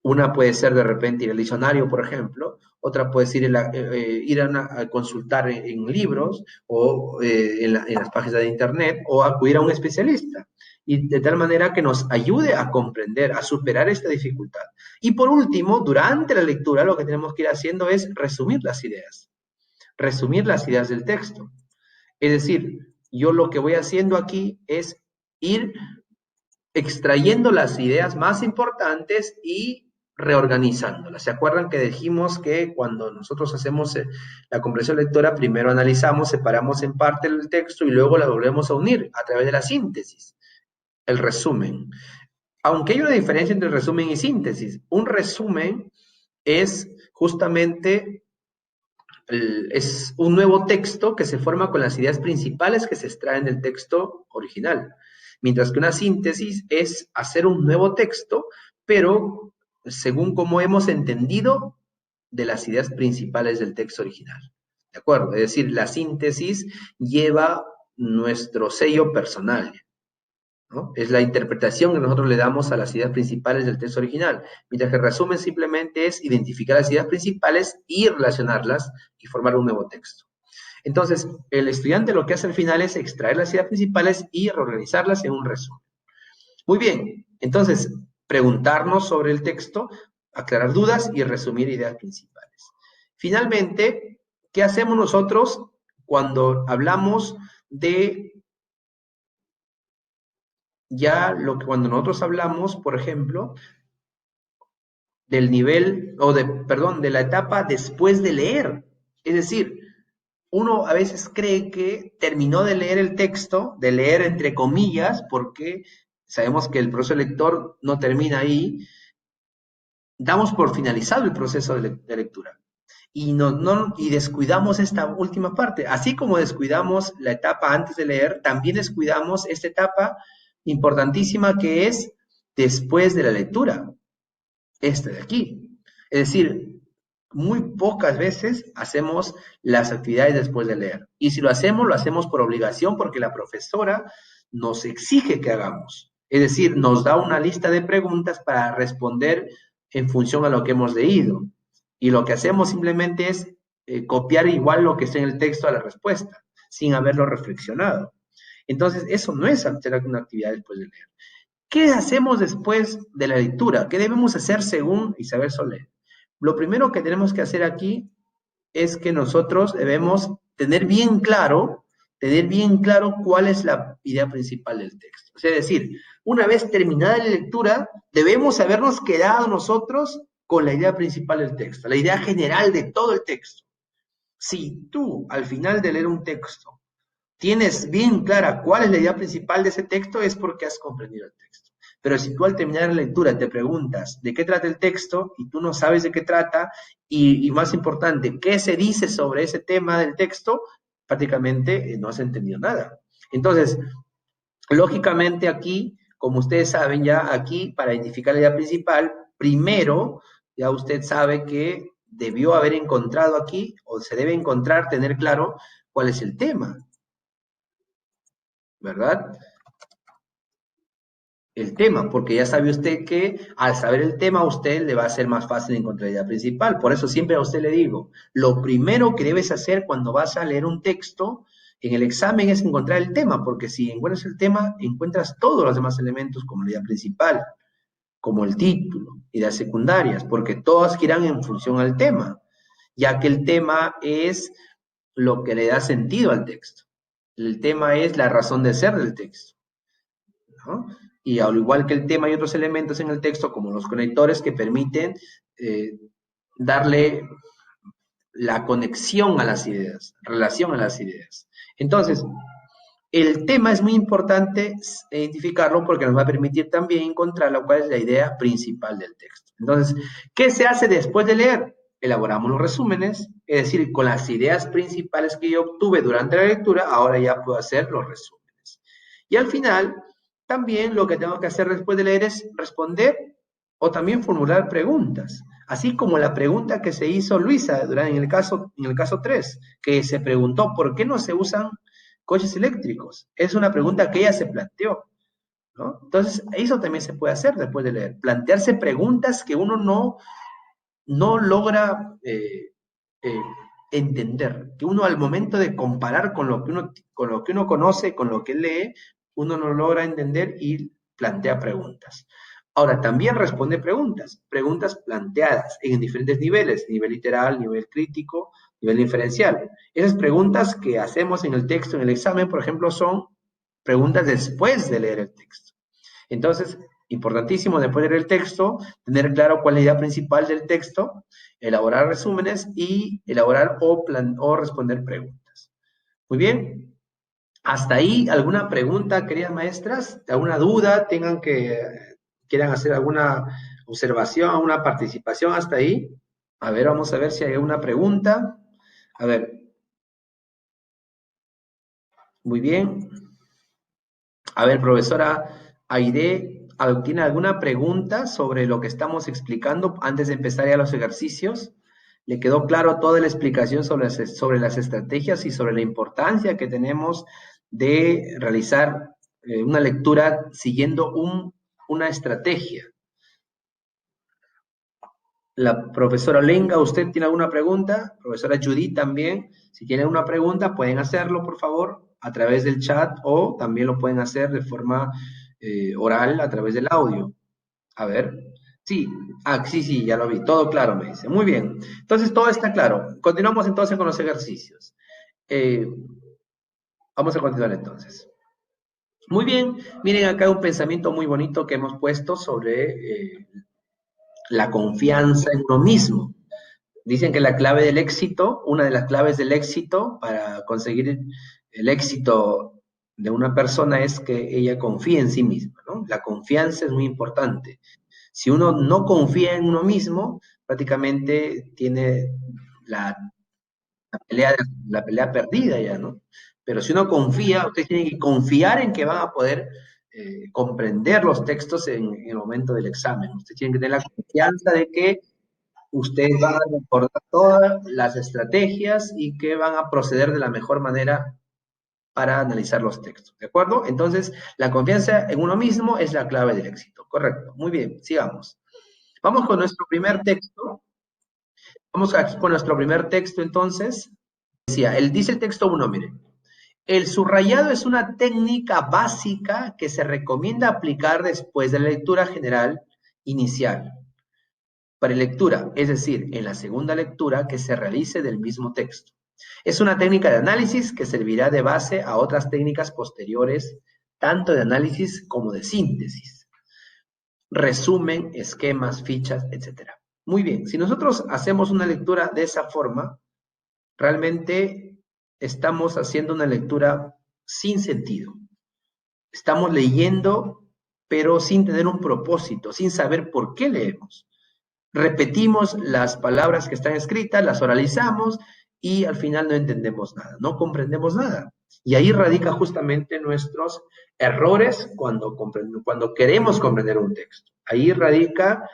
Una puede ser de repente ir al diccionario, por ejemplo, otra puede ser ir a consultar en libros o en las páginas de internet, o acudir a un especialista, y de tal manera que nos ayude a comprender, a superar esta dificultad. Y por último, durante la lectura lo que tenemos que ir haciendo es resumir las ideas del texto. Es decir, yo lo que voy haciendo aquí es ir extrayendo las ideas más importantes y reorganizándolas. ¿Se acuerdan que dijimos que cuando nosotros hacemos la comprensión lectora, primero analizamos, separamos en parte el texto y luego la volvemos a unir a través de la síntesis, el resumen? Aunque hay una diferencia entre resumen y síntesis. Un resumen es justamente es un nuevo texto que se forma con las ideas principales que se extraen del texto original. Mientras que una síntesis es hacer un nuevo texto, pero según como hemos entendido de las ideas principales del texto original. ¿De acuerdo? Es decir, la síntesis lleva nuestro sello personal, ¿no? Es la interpretación que nosotros le damos a las ideas principales del texto original, mientras que el resumen simplemente es identificar las ideas principales y relacionarlas y formar un nuevo texto. Entonces, el estudiante lo que hace al final es extraer las ideas principales y reorganizarlas en un resumen. Muy bien, entonces, preguntarnos sobre el texto, aclarar dudas y resumir ideas principales. Finalmente, ¿qué hacemos nosotros cuando hablamos de cuando nosotros hablamos, por ejemplo, del nivel, de la etapa después de leer? Es decir, uno a veces cree que terminó de leer el texto, de leer entre comillas, porque sabemos que el proceso lector no termina ahí, damos por finalizado el proceso de lectura. Y descuidamos esta última parte. Así como descuidamos la etapa antes de leer, también descuidamos esta etapa importantísima que es después de la lectura, esta de aquí. Es decir, muy pocas veces hacemos las actividades después de leer. Y si lo hacemos por obligación porque la profesora nos exige que hagamos. Es decir, nos da una lista de preguntas para responder en función a lo que hemos leído. Y lo que hacemos simplemente es copiar igual lo que está en el texto a la respuesta, sin haberlo reflexionado. Entonces, eso no es hacer una actividad después de leer. ¿Qué hacemos después de la lectura? ¿Qué debemos hacer según Isabel Soler? Lo primero que tenemos que hacer aquí es que nosotros debemos tener bien claro cuál es la idea principal del texto. Es decir, una vez terminada la lectura, debemos habernos quedado nosotros con la idea principal del texto, la idea general de todo el texto. Si tú, al final de leer un texto, tienes bien clara cuál es la idea principal de ese texto, es porque has comprendido el texto. Pero si tú al terminar la lectura te preguntas de qué trata el texto y tú no sabes de qué trata, y más importante, qué se dice sobre ese tema del texto, prácticamente no has entendido nada. Entonces, lógicamente aquí, como ustedes saben ya, aquí para identificar la idea principal, primero ya usted sabe que debió haber encontrado aquí, o se debe encontrar, tener claro cuál es el tema, ¿verdad? El tema, porque ya sabe usted que al saber el tema a usted le va a ser más fácil encontrar la idea principal. Por eso siempre a usted le digo, lo primero que debes hacer cuando vas a leer un texto En el examen es encontrar el tema, porque si encuentras el tema, encuentras todos los demás elementos como la idea principal, como el título, ideas secundarias, porque todas giran en función al tema, ya que el tema es lo que le da sentido al texto. El tema es la razón de ser del texto, ¿no? Y al igual que el tema hay otros elementos en el texto, como los conectores, que permiten darle la conexión a las ideas, relación a las ideas. Entonces, el tema es muy importante identificarlo porque nos va a permitir también encontrar cuál es la idea principal del texto. Entonces, ¿qué se hace después de leer? Elaboramos los resúmenes, es decir, con las ideas principales que yo obtuve durante la lectura, ahora ya puedo hacer los resúmenes. Y al final, también lo que tengo que hacer después de leer es responder o también formular preguntas. Así como la pregunta que se hizo Luisa en el caso 3, que se preguntó por qué no se usan coches eléctricos. Es una pregunta que ella se planteó, ¿no? Entonces, eso también se puede hacer después de leer. Plantearse preguntas que uno no logra entender. Que uno al momento de comparar con lo que uno conoce, con lo que lee, uno no logra entender y plantea preguntas. Ahora, también responde preguntas planteadas en diferentes niveles, nivel literal, nivel crítico, nivel inferencial. Esas preguntas que hacemos en el texto, en el examen, por ejemplo, son preguntas después de leer el texto. Entonces, importantísimo después de leer el texto, tener claro cuál es la idea principal del texto, elaborar resúmenes y elaborar o responder preguntas. Muy bien. Hasta ahí, ¿alguna pregunta, queridas maestras? ¿Alguna duda? ¿Quieran hacer alguna observación, alguna participación hasta ahí? A ver, vamos a ver si hay alguna pregunta. A ver. Muy bien. A ver, profesora Aide, ¿tiene alguna pregunta sobre lo que estamos explicando antes de empezar ya los ejercicios? ¿Le quedó claro toda la explicación sobre las estrategias y sobre la importancia que tenemos de realizar una lectura siguiendo una estrategia? La profesora Lenga, ¿usted tiene alguna pregunta? Profesora Judith también, si tienen una pregunta pueden hacerlo, por favor, a través del chat o también lo pueden hacer de forma oral a través del audio. A ver, sí, sí, ya lo vi, todo claro, me dice. Muy bien, entonces todo está claro. Continuamos entonces con los ejercicios. Vamos a continuar entonces. Muy bien, miren acá un pensamiento muy bonito que hemos puesto sobre la confianza en uno mismo. Dicen que la clave del éxito, una de las claves del éxito para conseguir el éxito de una persona es que ella confíe en sí misma, ¿no? La confianza es muy importante. Si uno no confía en uno mismo, prácticamente tiene la pelea perdida ya, ¿no? Pero si uno confía, usted tiene que confiar en que van a poder comprender los textos en el momento del examen. Usted tiene que tener la confianza de que ustedes van a recordar todas las estrategias y que van a proceder de la mejor manera para analizar los textos, ¿de acuerdo? Entonces, la confianza en uno mismo es la clave del éxito, correcto. Muy bien, sigamos. Vamos con nuestro primer texto. Vamos aquí con nuestro primer texto, entonces. Dice el texto 1, miren. El subrayado es una técnica básica que se recomienda aplicar después de la lectura general inicial. Prelectura, es decir, en la segunda lectura que se realice del mismo texto. Es una técnica de análisis que servirá de base a otras técnicas posteriores, tanto de análisis como de síntesis. Resumen, esquemas, fichas, etc. Muy bien, si nosotros hacemos una lectura de esa forma, realmente estamos haciendo una lectura sin sentido. Estamos leyendo, pero sin tener un propósito, sin saber por qué leemos. Repetimos las palabras que están escritas, las oralizamos y al final no entendemos nada, no comprendemos nada. Y ahí radica justamente nuestros errores cuando queremos comprender un texto. Ahí radica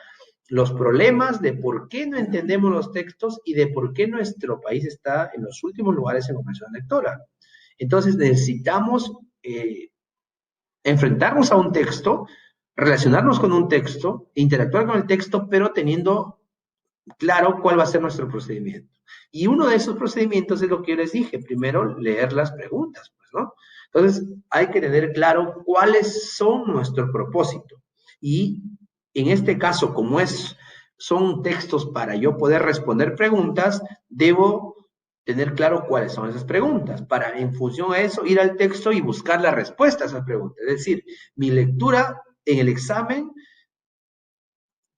los problemas de por qué no entendemos los textos y de por qué nuestro país está en los últimos lugares en comprensión lectora. Entonces necesitamos enfrentarnos a un texto, relacionarnos con un texto, interactuar con el texto, pero teniendo claro cuál va a ser nuestro procedimiento. Y uno de esos procedimientos es lo que yo les dije, primero leer las preguntas, pues, ¿no? Entonces, hay que tener claro cuáles son nuestro propósito. Y en este caso, como son textos para yo poder responder preguntas, debo tener claro cuáles son esas preguntas, para en función a eso ir al texto y buscar la respuesta a esas preguntas. Es decir, mi lectura en el examen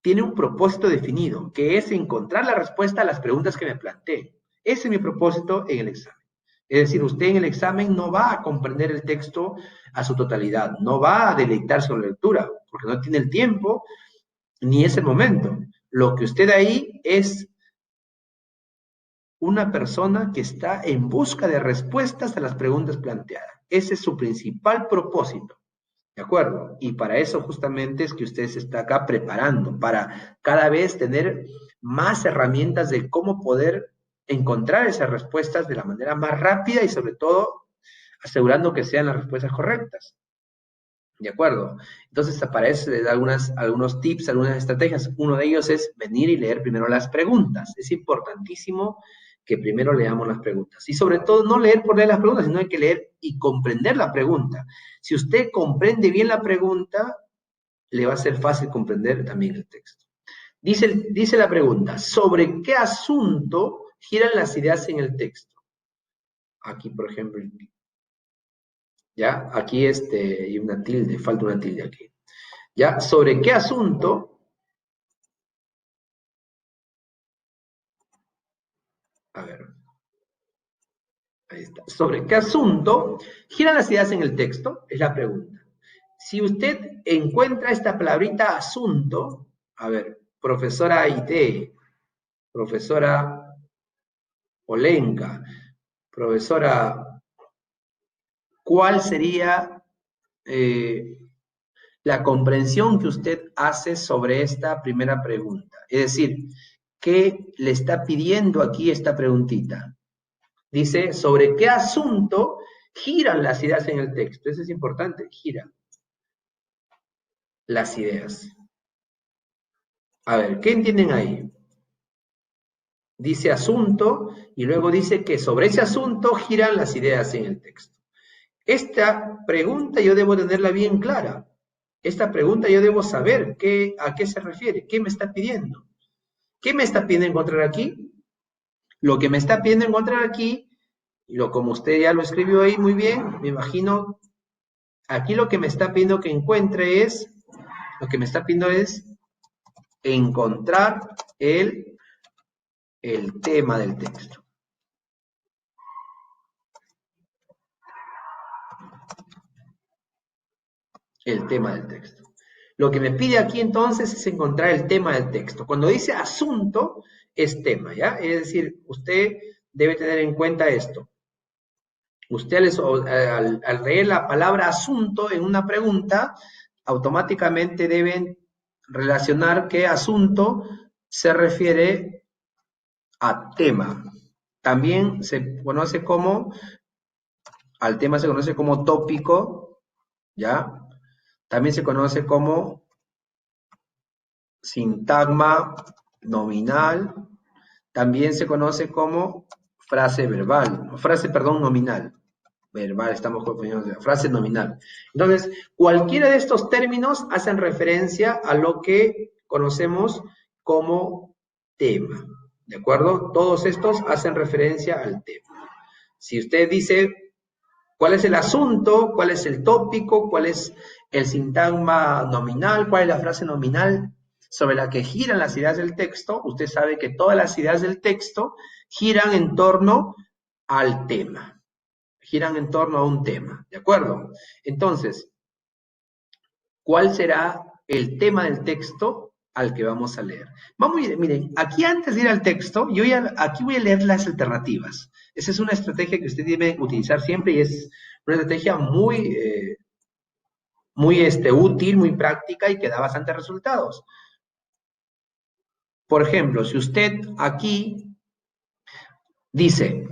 tiene un propósito definido, que es encontrar la respuesta a las preguntas que me planteé. Ese es mi propósito en el examen. Es decir, usted en el examen no va a comprender el texto a su totalidad, no va a deleitarse con la lectura, porque no tiene el tiempo ni es el momento. Lo que usted ahí es una persona que está en busca de respuestas a las preguntas planteadas. Ese es su principal propósito. ¿De acuerdo? Y para eso justamente es que usted se está acá preparando, para cada vez tener más herramientas de cómo poder encontrar esas respuestas de la manera más rápida y sobre todo asegurando que sean las respuestas correctas. ¿De acuerdo? Entonces, para eso les da algunos tips, algunas estrategias. Uno de ellos es venir y leer primero las preguntas. Es importantísimo que primero leamos las preguntas. Y sobre todo, no leer por leer las preguntas, sino hay que leer y comprender la pregunta. Si usted comprende bien la pregunta, le va a ser fácil comprender también el texto. Dice la pregunta, ¿sobre qué asunto giran las ideas en el texto? Aquí, por ejemplo, ¿ya? Aquí hay una tilde, falta una tilde aquí. ¿Ya? ¿Sobre qué asunto? A ver. Ahí está. ¿Sobre qué asunto giran las ideas en el texto? Es la pregunta. Si usted encuentra esta palabrita asunto, a ver, profesora IT, profesora Olenka, profesora, ¿cuál sería la comprensión que usted hace sobre esta primera pregunta? Es decir, ¿qué le está pidiendo aquí esta preguntita? Dice, ¿sobre qué asunto giran las ideas en el texto? Eso es importante, giran las ideas. A ver, ¿qué entienden ahí? Dice asunto y luego dice que sobre ese asunto giran las ideas en el texto. Esta pregunta yo debo tenerla bien clara. Esta pregunta yo debo saber a qué se refiere, qué me está pidiendo. ¿Qué me está pidiendo encontrar aquí? Lo que me está pidiendo encontrar aquí, como usted ya lo escribió ahí muy bien, me imagino, aquí lo que me está pidiendo que encuentre es, lo que me está pidiendo es encontrar el tema del texto. El tema del texto. Lo que me pide aquí entonces es encontrar el tema del texto. Cuando dice asunto, es tema, ¿ya? Es decir, usted debe tener en cuenta esto. Usted al leer la palabra asunto en una pregunta, automáticamente deben relacionar que asunto se refiere a tema. También se conoce como, al tema se conoce como tópico, ¿ya? También se conoce como sintagma nominal, también se conoce como frase verbal, nominal. Verbal, estamos confundiendo, frase nominal. Entonces, cualquiera de estos términos hacen referencia a lo que conocemos como tema, ¿de acuerdo? Todos estos hacen referencia al tema. Si usted dice cuál es el asunto, cuál es el tópico, cuál es el sintagma nominal, cuál es la frase nominal sobre la que giran las ideas del texto, usted sabe que todas las ideas del texto giran en torno al tema, giran en torno a un tema, ¿de acuerdo? Entonces, ¿cuál será el tema del texto al que vamos a leer? Miren, aquí antes de ir al texto, aquí voy a leer las alternativas. Esa es una estrategia que usted debe utilizar siempre y es una estrategia muy útil, muy práctica y que da bastantes resultados. Por ejemplo, si usted aquí dice,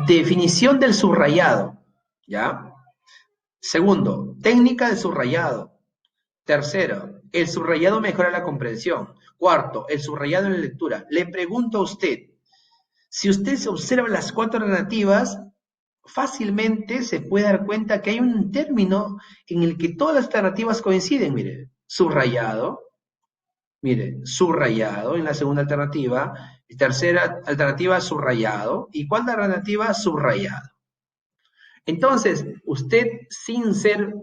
definición del subrayado, ¿ya? Segundo, técnica del subrayado. Tercero, el subrayado mejora la comprensión. Cuarto, el subrayado en la lectura. Le pregunto a usted, Si usted se observa las 4 alternativas, fácilmente se puede dar cuenta que hay un término en el que todas las alternativas coinciden, mire, subrayado, mire, subrayado en la segunda alternativa, y tercera alternativa subrayado, y cuarta alternativa subrayado. Entonces, usted sin ser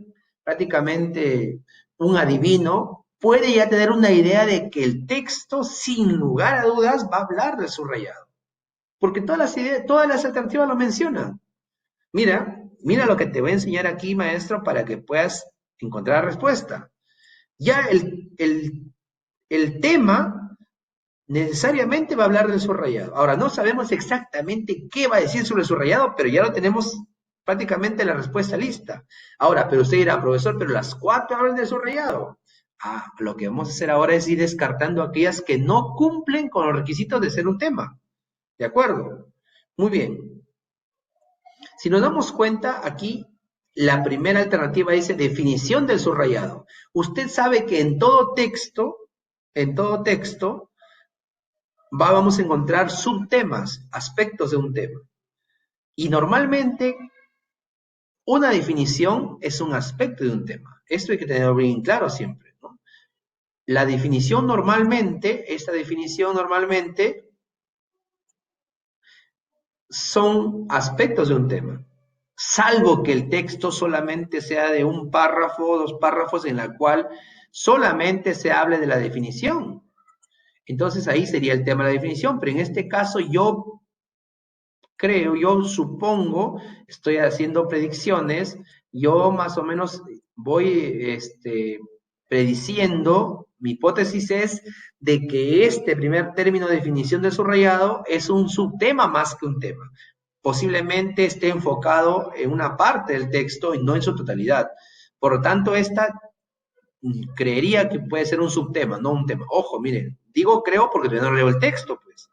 prácticamente un adivino, puede ya tener una idea de que el texto, sin lugar a dudas, va a hablar del subrayado. Porque todas las alternativas lo mencionan. Mira lo que te voy a enseñar aquí, maestro, para que puedas encontrar la respuesta. Ya el tema necesariamente va a hablar del subrayado. Ahora, no sabemos exactamente qué va a decir sobre el subrayado, pero ya lo tenemos prácticamente la respuesta lista. Ahora, pero usted dirá, profesor, pero las 4 hablan del subrayado. Lo que vamos a hacer ahora es ir descartando aquellas que no cumplen con los requisitos de ser un tema. ¿De acuerdo? Muy bien. Si nos damos cuenta, aquí la primera alternativa dice definición del subrayado. Usted sabe que en todo texto, vamos a encontrar subtemas, aspectos de un tema. Y normalmente, una definición es un aspecto de un tema. Esto hay que tenerlo bien claro siempre, ¿no? La definición normalmente, esta definición normalmente, son aspectos de un tema, salvo que el texto solamente sea de un párrafo o 2 párrafos en la cual solamente se hable de la definición. Entonces ahí sería el tema de la definición, pero en este caso yo supongo, estoy haciendo predicciones, yo más o menos voy prediciendo, mi hipótesis es de que este primer término de definición del subrayado es un subtema más que un tema. Posiblemente esté enfocado en una parte del texto y no en su totalidad. Por lo tanto, esta creería que puede ser un subtema, no un tema. Ojo, miren, digo creo porque todavía no leo el texto, pues,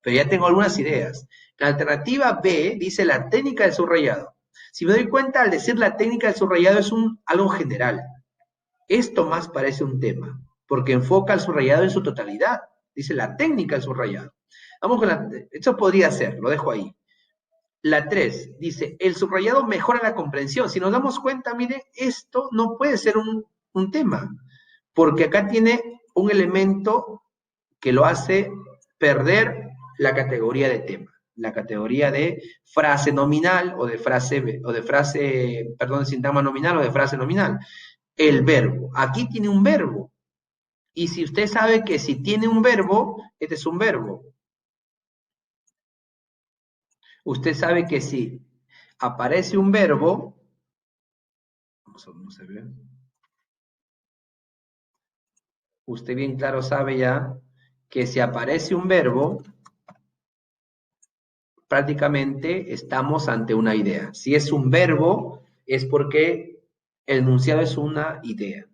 pero ya tengo algunas ideas. La alternativa B dice la técnica del subrayado. Si me doy cuenta, al decir la técnica del subrayado es algo general. Esto más parece un tema, porque enfoca al subrayado en su totalidad. Dice la técnica del subrayado. Vamos con esto podría ser, lo dejo ahí. La 3 dice, el subrayado mejora la comprensión. Si nos damos cuenta, mire, esto no puede ser un tema, porque acá tiene un elemento que lo hace perder la categoría de tema, la categoría de frase nominal o de sintagma nominal o de frase nominal. El verbo. Aquí tiene un verbo. Y si usted sabe que si tiene un verbo, este es un verbo. Usted sabe que si aparece un verbo, vamos a ver. Usted bien claro sabe ya que si aparece un verbo, prácticamente estamos ante una idea. Si es un verbo, es porque el enunciado es una idea.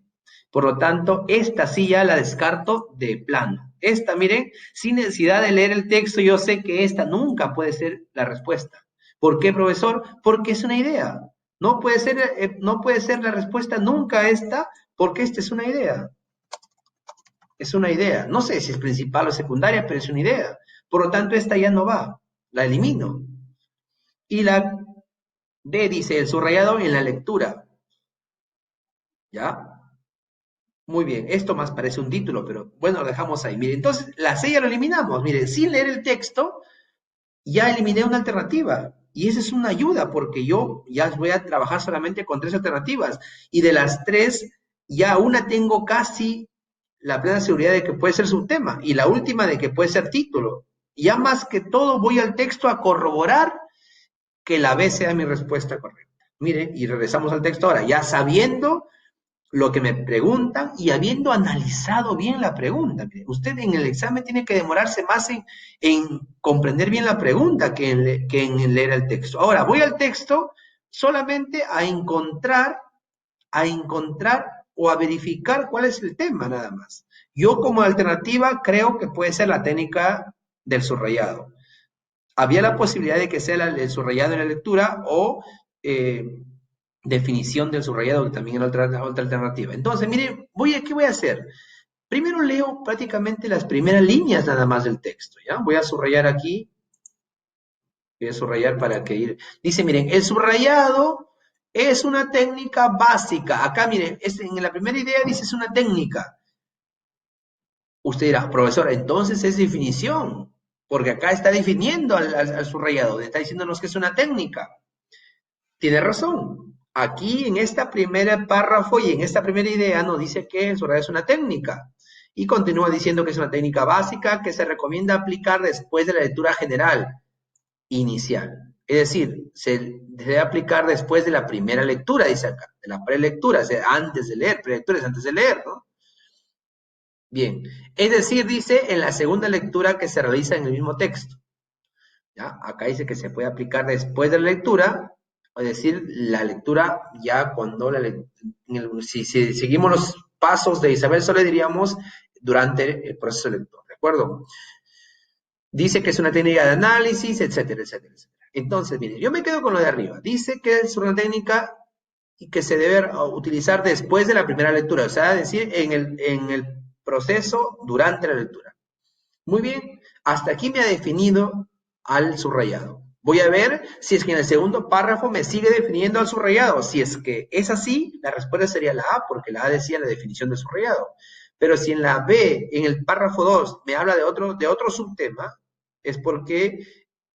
Por lo tanto, esta sí ya la descarto de plano. Esta, miren, sin necesidad de leer el texto, yo sé que esta nunca puede ser la respuesta. ¿Por qué, profesor? Porque es una idea. No puede ser la respuesta nunca esta, porque esta es una idea. Es una idea. No sé si es principal o secundaria, pero es una idea. Por lo tanto, esta ya no va. La elimino. Y la D dice, el subrayado en la lectura. ¿Ya? Muy bien, esto más parece un título, pero bueno, lo dejamos ahí. Mire, entonces, la C ya lo eliminamos. Mire, sin leer el texto, ya eliminé una alternativa. Y esa es una ayuda, porque yo ya voy a trabajar solamente con 3 alternativas. Y de las 3, ya una tengo casi la plena seguridad de que puede ser subtema. Y la última de que puede ser título. Ya más que todo voy al texto a corroborar que la B sea mi respuesta correcta. Mire, y regresamos al texto ahora, ya sabiendo lo que me preguntan y habiendo analizado bien la pregunta. Usted en el examen tiene que demorarse más en comprender bien la pregunta que en leer el texto. Ahora, voy al texto solamente a encontrar o a verificar cuál es el tema, nada más. Yo como alternativa creo que puede ser la técnica del subrayado. Había la posibilidad de que sea el subrayado en la lectura o definición del subrayado, que también era otra alternativa. Entonces, mire, ¿qué voy a hacer? Primero leo prácticamente las primeras líneas nada más del texto, ¿ya? Voy a subrayar aquí Voy a subrayar para que ir. Dice, miren, el subrayado es una técnica básica. Acá, miren, en la primera idea dice es una técnica. Usted dirá, profesor, entonces es definición, porque acá está definiendo al subrayado, está diciéndonos que es una técnica. Tiene razón. Aquí en esta primera párrafo y en esta primera idea nos dice que el subrayado es una técnica. Y continúa diciendo que es una técnica básica que se recomienda aplicar después de la lectura general inicial. Es decir, se debe aplicar después de la primera lectura, dice acá, de la prelectura, o sea, antes de leer, prelectura es antes de leer, ¿no? Bien, es decir, dice en la segunda lectura que se realiza en el mismo texto. ¿Ya? Acá dice que se puede aplicar después de la lectura, es decir, la lectura ya cuando si seguimos los pasos de Isabel Soler, diríamos durante el proceso lector, ¿de acuerdo? Dice que es una técnica de análisis, etcétera, etcétera, etcétera. Entonces, mire, yo me quedo con lo de arriba. Dice que es una técnica y que se debe utilizar después de la primera lectura, o sea, es decir, en el proceso durante la lectura. Muy bien, hasta aquí me ha definido al subrayado. Voy a ver si es que en el segundo párrafo me sigue definiendo al subrayado. Si es que es así, la respuesta sería la A, porque la A decía la definición del subrayado. Pero si en la B, en el párrafo 2, me habla de otro subtema, es porque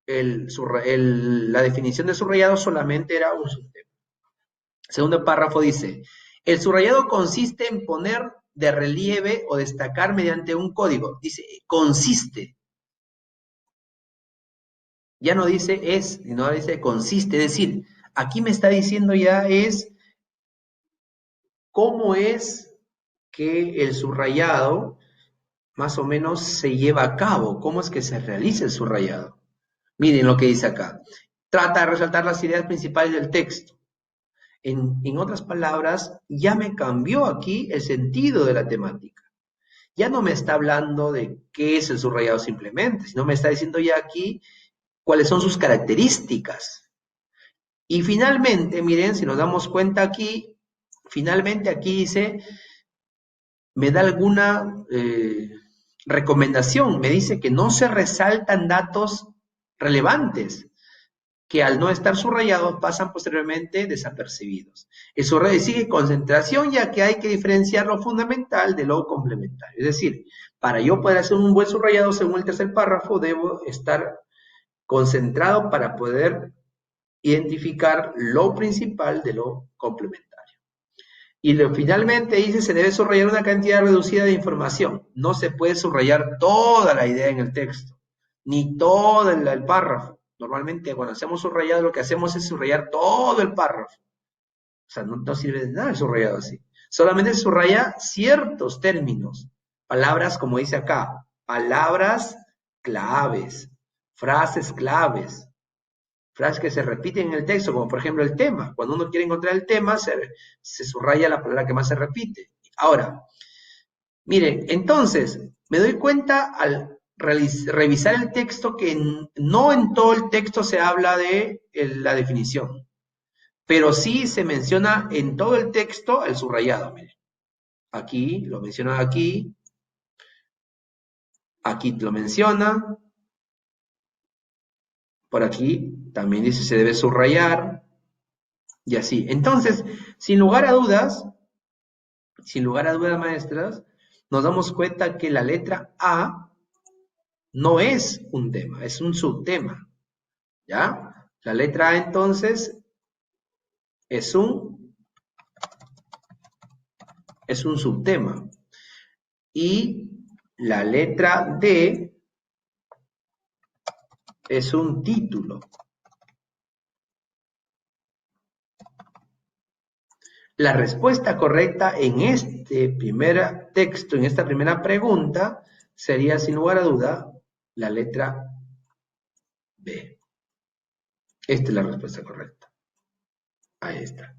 la definición de subrayado solamente era un subtema. Segundo párrafo dice, el subrayado consiste en poner de relieve o destacar mediante un código. Dice, consiste. Ya no dice es, sino dice consiste. Es decir, aquí me está diciendo ya es cómo es que el subrayado más o menos se lleva a cabo, cómo es que se realiza el subrayado. Miren lo que dice acá. Trata de resaltar las ideas principales del texto. En otras palabras, ya me cambió aquí el sentido de la temática. Ya no me está hablando de qué es el subrayado simplemente, sino me está diciendo ya aquí cuáles son sus características. Y finalmente, miren, si nos damos cuenta aquí, finalmente aquí dice, me da alguna recomendación, me dice que no se resaltan datos relevantes, que al no estar subrayados pasan posteriormente desapercibidos. El subrayado sigue concentración, ya que hay que diferenciar lo fundamental de lo complementario. Es decir, para yo poder hacer un buen subrayado según el tercer párrafo, debo estar concentrado para poder identificar lo principal de lo complementario. Y finalmente dice, se debe subrayar una cantidad reducida de información. No se puede subrayar toda la idea en el texto, ni todo el párrafo. Normalmente cuando hacemos subrayado lo que hacemos es subrayar todo el párrafo. O sea, no sirve de nada el subrayado así. Solamente subraya ciertos términos, palabras como dice acá, palabras claves, frases claves, frases que se repiten en el texto, como por ejemplo el tema. Cuando uno quiere encontrar el tema, se subraya la palabra que más se repite. Ahora, miren, entonces, me doy cuenta al revisar el texto que no en todo el texto se habla de la definición, pero sí se menciona en todo el texto el subrayado. Miren, aquí lo menciona aquí lo menciona, por aquí también dice se debe subrayar, y así. Entonces, sin lugar a dudas, maestras, nos damos cuenta que la letra A no es un tema, es un subtema, ¿ya? La letra A, entonces, es un subtema. Y la letra D es un título. La respuesta correcta en este primer texto, en esta primera pregunta, sería sin lugar a duda la letra B. Esta es la respuesta correcta. Ahí está.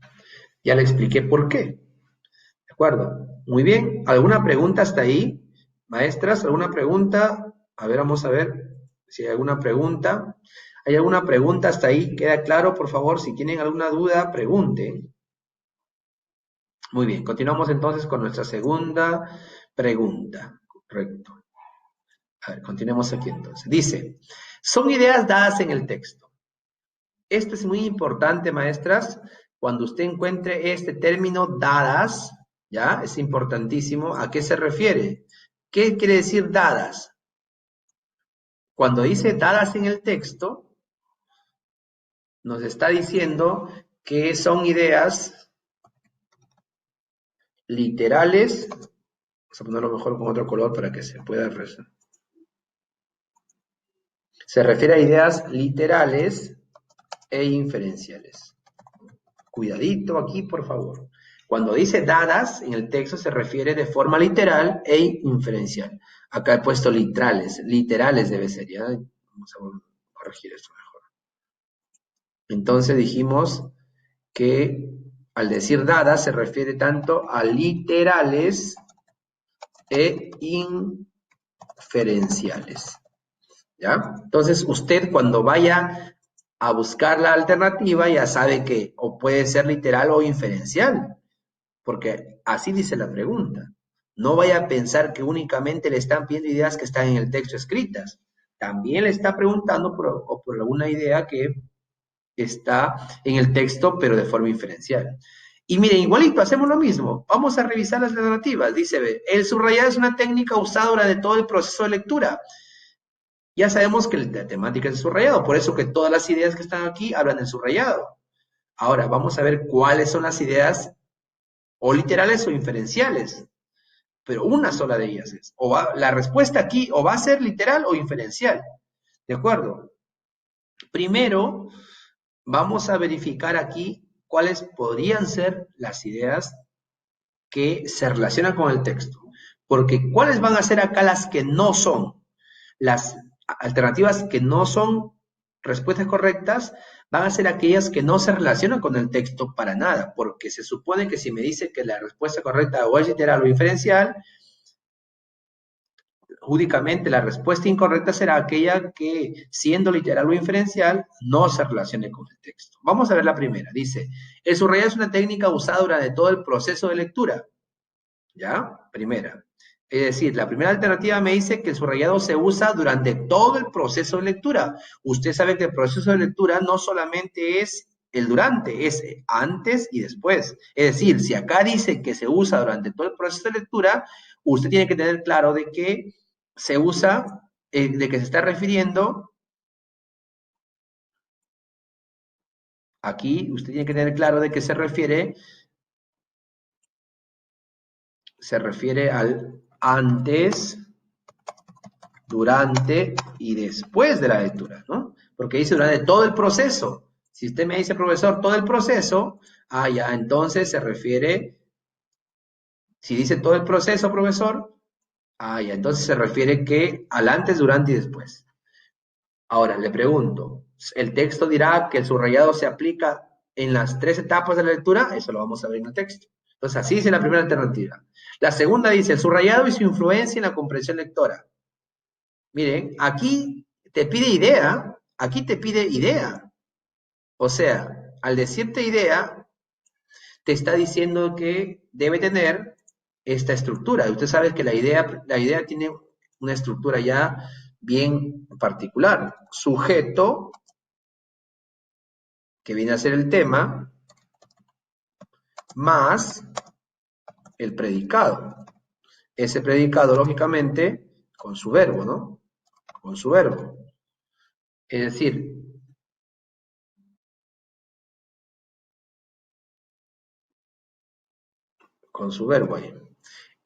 Ya le expliqué por qué. ¿De acuerdo? Muy bien. ¿Alguna pregunta hasta ahí? Maestras, ¿alguna pregunta? A ver, vamos a ver si hay alguna pregunta. ¿Hay alguna pregunta hasta ahí? ¿Queda claro? Por favor, si tienen alguna duda, pregunten. Muy bien, continuamos entonces con nuestra segunda pregunta. Correcto. A ver, continuemos aquí entonces. Dice, son ideas dadas en el texto. Esto es muy importante, maestras, cuando usted encuentre este término dadas, ¿ya? Es importantísimo. ¿A qué se refiere? ¿Qué quiere decir dadas? Cuando dice dadas en el texto, nos está diciendo que son ideas literales. Vamos a ponerlo mejor con otro color para que se pueda ver. Se refiere a ideas literales e inferenciales. Cuidadito aquí, por favor. Cuando dice dadas en el texto se refiere de forma literal e inferencial. Acá he puesto literales. Literales debe ser, ¿ya? Vamos a corregir esto mejor. Entonces dijimos que al decir dadas se refiere tanto a literales e inferenciales. ¿Ya? Entonces usted cuando vaya a buscar la alternativa ya sabe que o puede ser literal o inferencial, porque así dice la pregunta. No vaya a pensar que únicamente le están pidiendo ideas que están en el texto escritas. También le está preguntando por alguna idea que está en el texto, pero de forma inferencial. Y miren, igualito, hacemos lo mismo. Vamos a revisar las alternativas. Dice, el subrayado es una técnica usada durante todo el proceso de lectura. Ya sabemos que la temática es el subrayado, por eso que todas las ideas que están aquí hablan del subrayado. Ahora, vamos a ver cuáles son las ideas o literales o inferenciales. Pero una sola de ellas es. La respuesta aquí o va a ser literal o inferencial. ¿De acuerdo? Primero, vamos a verificar aquí cuáles podrían ser las ideas que se relacionan con el texto. Porque ¿cuáles van a ser acá las que no son? Las alternativas que no son respuestas correctas van a ser aquellas que no se relacionan con el texto para nada, porque se supone que si me dice que la respuesta correcta o es literal o inferencial, únicamente la respuesta incorrecta será aquella que, siendo literal o inferencial, no se relacione con el texto. Vamos a ver la primera. Dice, el subrayado es una técnica usada durante todo el proceso de lectura. ¿Ya? Primera. Es decir, la primera alternativa me dice que el subrayado se usa durante todo el proceso de lectura. Usted sabe que el proceso de lectura no solamente es el durante, es antes y después. Es decir, si acá dice que se usa durante todo el proceso de lectura, usted tiene que tener claro de que se usa, de que se está refiriendo, aquí usted tiene que tener claro de que se refiere al antes, durante y después de la lectura, ¿no? Porque dice durante todo el proceso. Si usted me dice, profesor, todo el proceso, ya, entonces se refiere, si dice todo el proceso, profesor, ya, entonces se refiere que al antes, durante y después. Ahora, le pregunto, ¿el texto dirá que el subrayado se aplica en las 3 etapas de la lectura? Eso lo vamos a ver en el texto. Entonces, así dice la primera alternativa. La segunda dice, el subrayado y su influencia en la comprensión lectora. Miren, aquí te pide idea, aquí te pide idea. O sea, al decirte idea, te está diciendo que debe tener esta estructura. Usted sabe que la idea tiene una estructura ya bien particular. Sujeto, que viene a ser el tema, más el predicado. Ese predicado, lógicamente, con su verbo, ¿no? Con su verbo. Es decir, con su verbo ahí.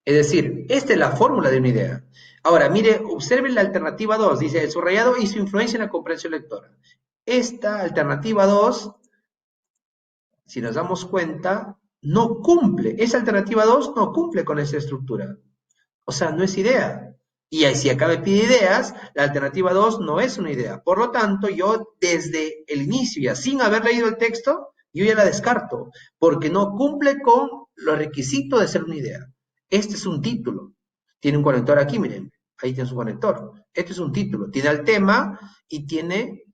Es decir, esta es la fórmula de una idea. Ahora, mire, observen la alternativa 2. Dice, el subrayado y su influencia en la comprensión lectora. Esta alternativa 2, si nos damos cuenta, no cumple. Esa alternativa 2 no cumple con esa estructura. O sea, no es idea. Y si acá me pide ideas, la alternativa 2 no es una idea. Por lo tanto, yo desde el inicio, ya sin haber leído el texto, yo ya la descarto, porque no cumple con los requisitos de ser una idea. Este es un título. Tiene un conector aquí, miren. Ahí tiene su conector. Este es un título. Tiene el tema y tiene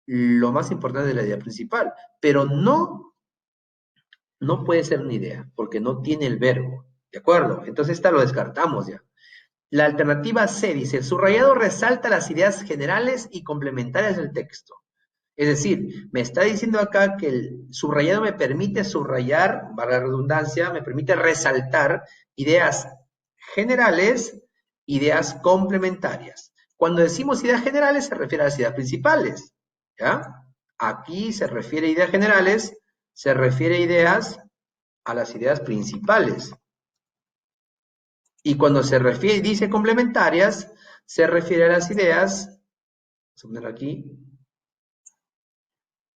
lo más importante de la idea principal. Pero no puede ser una idea, porque no tiene el verbo. ¿De acuerdo? Entonces esta lo descartamos ya. La alternativa C dice, el subrayado resalta las ideas generales y complementarias del texto. Es decir, me está diciendo acá que el subrayado me permite subrayar, valga la redundancia, me permite resaltar ideas generales, ideas complementarias. Cuando decimos ideas generales se refiere a las ideas principales, ¿ya? Aquí se refiere a ideas generales, se refiere a las ideas principales. Y cuando se refiere, dice complementarias, se refiere a las ideas, vamos a poner aquí,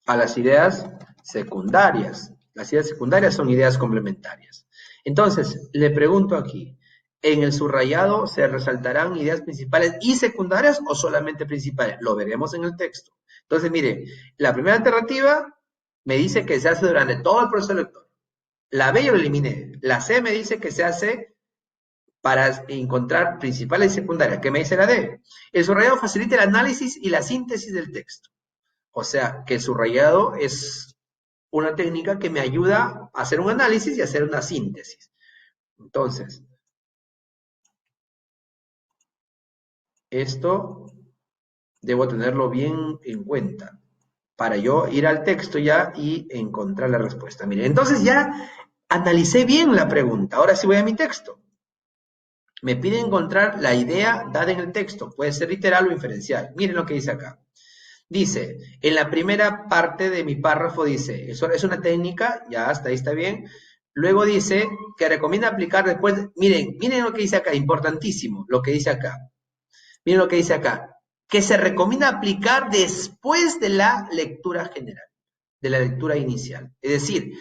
a las ideas secundarias. Las ideas secundarias son ideas complementarias. Entonces, le pregunto aquí, ¿en el subrayado se resaltarán ideas principales y secundarias o solamente principales? Lo veremos en el texto. Entonces, mire, la primera alternativa me dice que se hace durante todo el proceso lector. La B yo la eliminé. La C me dice que se hace para encontrar principales y secundarias. ¿Qué me dice la D? El subrayado facilita el análisis y la síntesis del texto. O sea, que el subrayado es una técnica que me ayuda a hacer un análisis y a hacer una síntesis. Entonces, esto debo tenerlo bien en cuenta para yo ir al texto ya y encontrar la respuesta. Miren, entonces ya analicé bien la pregunta. Ahora sí voy a mi texto. Me pide encontrar la idea dada en el texto. Puede ser literal o inferencial. Miren lo que dice acá. Dice, en la primera parte de mi párrafo dice, eso es una técnica, ya hasta ahí está bien. Luego dice que recomienda aplicar después, miren lo que dice acá, importantísimo, lo que dice acá. Miren lo que dice acá, que se recomienda aplicar después de la lectura general, de la lectura inicial. Es decir,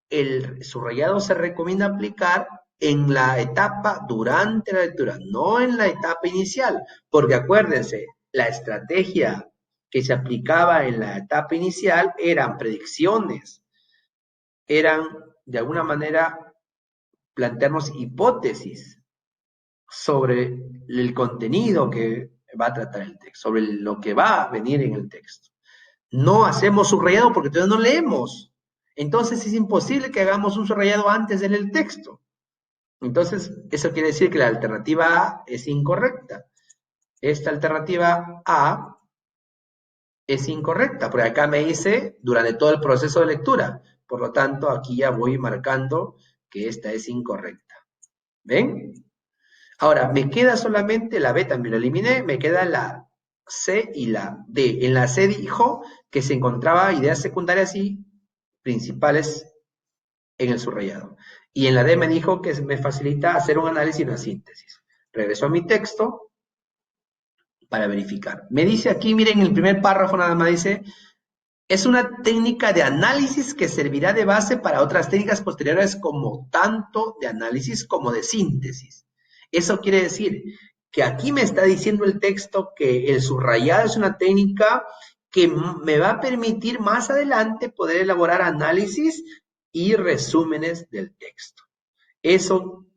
el subrayado se recomienda aplicar en la etapa durante la lectura, no en la etapa inicial, porque acuérdense, la estrategia que se aplicaba en la etapa inicial eran predicciones, eran de alguna manera plantearnos hipótesis sobre el contenido que va a tratar el texto, sobre lo que va a venir en el texto. No hacemos subrayado porque todavía no leemos. Entonces es imposible que hagamos un subrayado antes de leer el texto. Entonces, eso quiere decir que la alternativa A es incorrecta. Esta alternativa A es incorrecta, porque acá me dice durante todo el proceso de lectura. Por lo tanto, aquí ya voy marcando que esta es incorrecta. ¿Ven? Ahora, me queda solamente la B, también la eliminé, me queda la C y la D. En la C dijo que se encontraba ideas secundarias y principales en el subrayado. Y en la D me dijo que me facilita hacer un análisis y una síntesis. Regreso a mi texto para verificar. Me dice aquí, miren, en el primer párrafo nada más dice, es una técnica de análisis que servirá de base para otras técnicas posteriores como tanto de análisis como de síntesis. Eso quiere decir que aquí me está diciendo el texto que el subrayado es una técnica que me va a permitir más adelante poder elaborar análisis y resúmenes del texto. Eso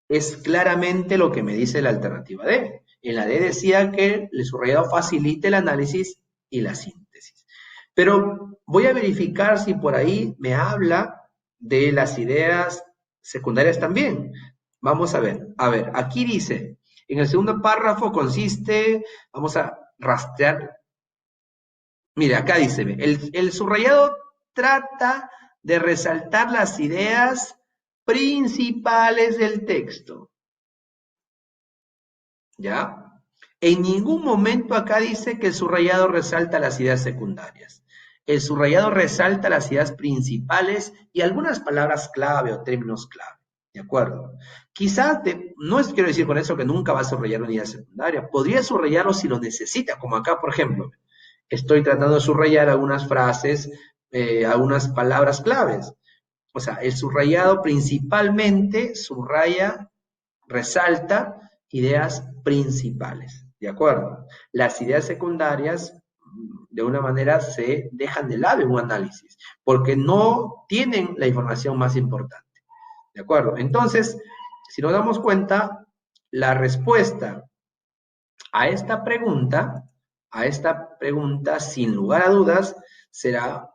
es claramente lo que me dice la alternativa D. En la D decía que el subrayado facilita el análisis y la síntesis. Pero voy a verificar si por ahí me habla de las ideas secundarias también. Vamos a ver. A ver, aquí dice, en el segundo párrafo consiste, vamos a rastrear. Mira, acá dice, el subrayado trata de resaltar las ideas principales del texto. ¿Ya? En ningún momento acá dice que el subrayado resalta las ideas secundarias. El subrayado resalta las ideas principales y algunas palabras clave o términos clave. ¿De acuerdo? Quizás, no quiero decir con eso que nunca va a subrayar una idea secundaria. Podría subrayarlo si lo necesita, como acá, por ejemplo. Estoy tratando de subrayar algunas frases, algunas palabras claves. O sea, el subrayado principalmente subraya, resalta ideas principales, ¿de acuerdo? Las ideas secundarias, de una manera, se dejan de lado en un análisis, porque no tienen la información más importante, ¿de acuerdo? Entonces, si nos damos cuenta, la respuesta a esta pregunta, sin lugar a dudas, será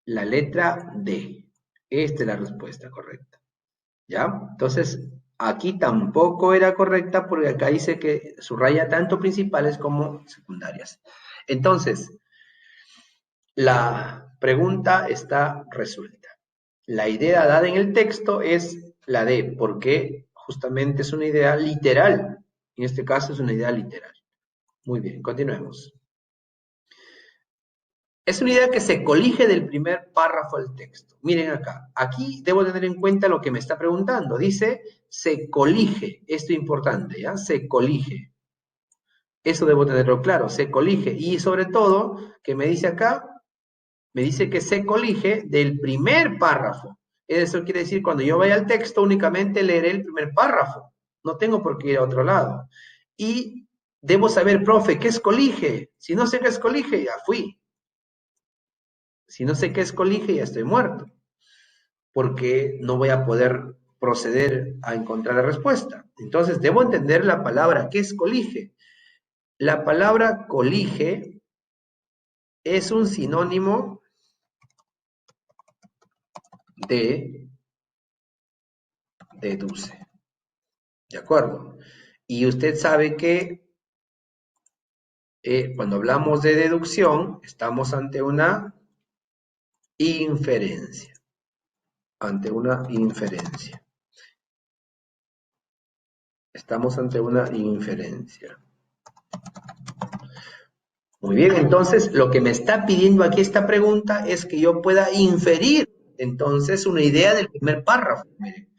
la letra D. Esta es la respuesta correcta. ¿Ya? Entonces, aquí tampoco era correcta porque acá dice que subraya tanto principales como secundarias. Entonces, La pregunta está resuelta. La idea dada en el texto es la de, porque justamente es una idea literal. En este caso es una idea literal. Muy bien, continuemos. Es una idea que se colige del primer párrafo del texto. Miren acá. Aquí debo tener en cuenta lo que me está preguntando. Dice, se colige. Esto es importante, ¿ya? Se colige. Eso debo tenerlo claro. Se colige. Y sobre todo, que me dice acá, me dice que se colige del primer párrafo. Eso quiere decir, cuando yo vaya al texto, únicamente leeré el primer párrafo. No tengo por qué ir a otro lado. Y debo saber, profe, ¿qué es colige? Si no sé qué es colige, ya fui. Si no sé qué es colige, ya estoy muerto, porque no voy a poder proceder a encontrar la respuesta. Entonces, debo entender la palabra, ¿qué es colige? La palabra colige es un sinónimo de deduce. ¿De acuerdo? Y usted sabe que cuando hablamos de deducción, estamos ante una inferencia. Ante una inferencia. Estamos ante una inferencia. Muy bien, entonces lo que me está pidiendo aquí esta pregunta es que yo pueda inferir entonces una idea del primer párrafo. Miren,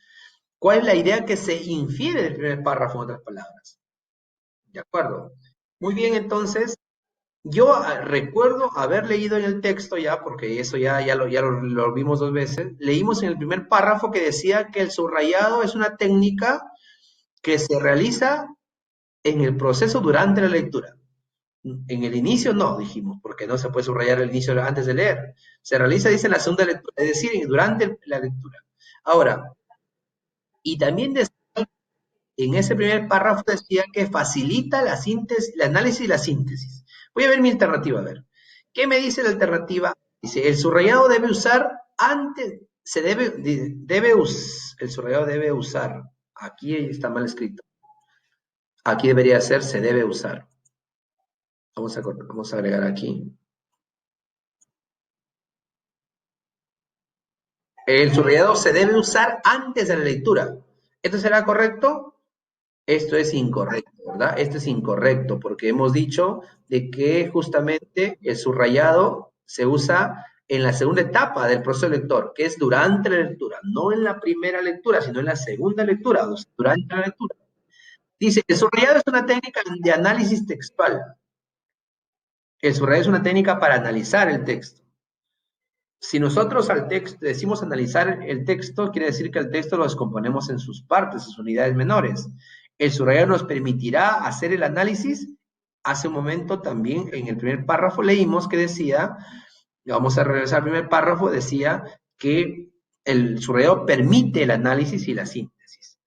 ¿cuál es la idea que se infiere del primer párrafo, en otras palabras? ¿De acuerdo? Muy bien, entonces, yo recuerdo haber leído en el texto ya, porque eso ya lo vimos 2 veces, leímos en el primer párrafo que decía que el subrayado es una técnica que se realiza en el proceso durante la lectura. En el inicio no, dijimos, porque no se puede subrayar el inicio antes de leer. Se realiza, dice, en la segunda lectura, es decir, durante la lectura. Ahora, y también en ese primer párrafo decía que facilita la síntesis, el análisis y la síntesis. Voy a ver mi alternativa, a ver. ¿Qué me dice la alternativa? Dice, el subrayado debe usar antes, el subrayado debe usar. Aquí está mal escrito. Aquí debería ser, se debe usar. Vamos a agregar aquí. El subrayado se debe usar antes de la lectura. ¿Esto será correcto? Esto es incorrecto, ¿verdad? Esto es incorrecto porque hemos dicho de que justamente el subrayado se usa en la segunda etapa del proceso lector, que es durante la lectura, no en la primera lectura, sino en la segunda lectura, o sea, durante la lectura. Dice, el subrayado es una técnica de análisis textual. El subrayado es una técnica para analizar el texto. Si nosotros al texto decimos analizar el texto, quiere decir que el texto lo descomponemos en sus partes, sus unidades menores. El subrayado nos permitirá hacer el análisis. Hace un momento también en el primer párrafo leímos que decía, vamos a regresar al primer párrafo, decía que el subrayado permite el análisis y la síntesis.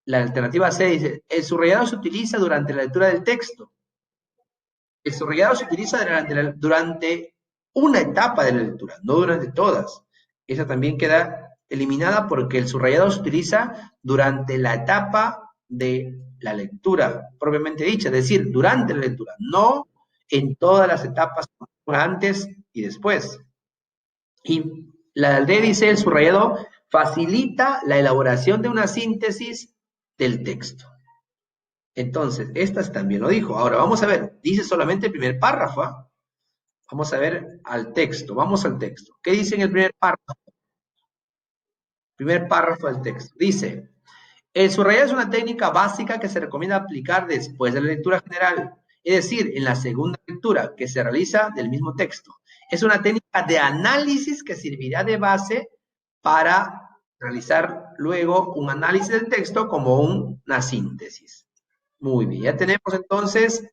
La alternativa C dice, el subrayado se utiliza durante la lectura del texto. El subrayado se utiliza durante una etapa de la lectura, no durante todas. Esa también queda eliminada porque el subrayado se utiliza durante la etapa de la lectura propiamente dicha, es decir, durante la lectura, no en todas las etapas, antes y después. Y la D dice, el subrayado facilita la elaboración de una síntesis del texto. Entonces, estas también lo dijo. Ahora, vamos a ver, dice solamente el primer párrafo, ¿eh? Vamos a ver al texto, vamos al texto. ¿Qué dice en el primer párrafo? Primer párrafo del texto. Dice, el subrayado es una técnica básica que se recomienda aplicar después de la lectura general, es decir, en la segunda lectura que se realiza del mismo texto. Es una técnica de análisis que servirá de base para realizar luego un análisis del texto como una síntesis. Muy bien, ya tenemos entonces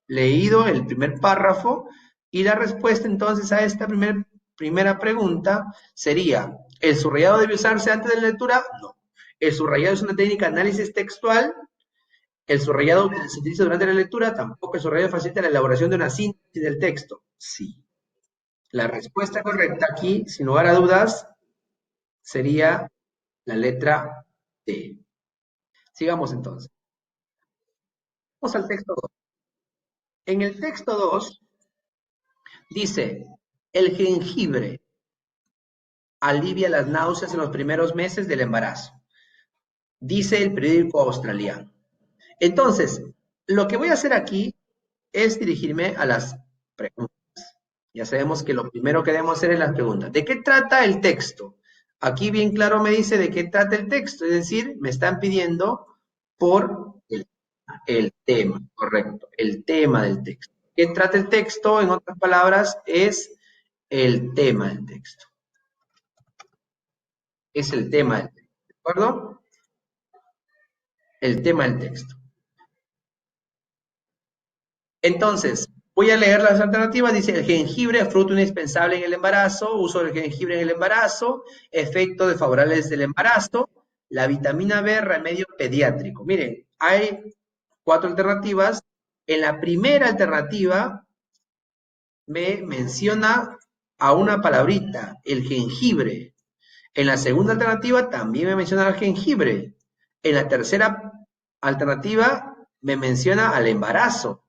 leído el primer párrafo y la respuesta entonces a esta primera pregunta sería, ¿el subrayado debe usarse antes de la lectura? No. ¿El subrayado es una técnica de análisis textual? ¿El subrayado se utiliza durante la lectura? Tampoco. ¿El subrayado facilita la elaboración de una síntesis del texto? Sí. La respuesta correcta aquí, sin lugar a dudas, sería la letra D. Sigamos entonces. Vamos al texto 2. En el texto 2 dice, El jengibre alivia las náuseas en los primeros meses del embarazo, dice el periódico australiano. Entonces, lo que voy a hacer aquí es dirigirme a las preguntas. Ya sabemos que lo primero que debemos hacer es las preguntas. ¿De qué trata el texto? Aquí bien claro me dice de qué trata el texto, es decir, me están pidiendo por el tema, correcto, el tema del texto. ¿Qué trata el texto? En otras palabras, es el tema del texto. Es el tema del texto, ¿de acuerdo? El tema del texto. Entonces, voy a leer las alternativas. Dice, el jengibre, fruto indispensable en el embarazo, uso del jengibre en el embarazo, efectos desfavorables del embarazo, la vitamina B, remedio pediátrico. Miren, hay 4 alternativas. En la primera alternativa me menciona a una palabrita, el jengibre. En la segunda alternativa también me menciona al jengibre. En la tercera alternativa me menciona al embarazo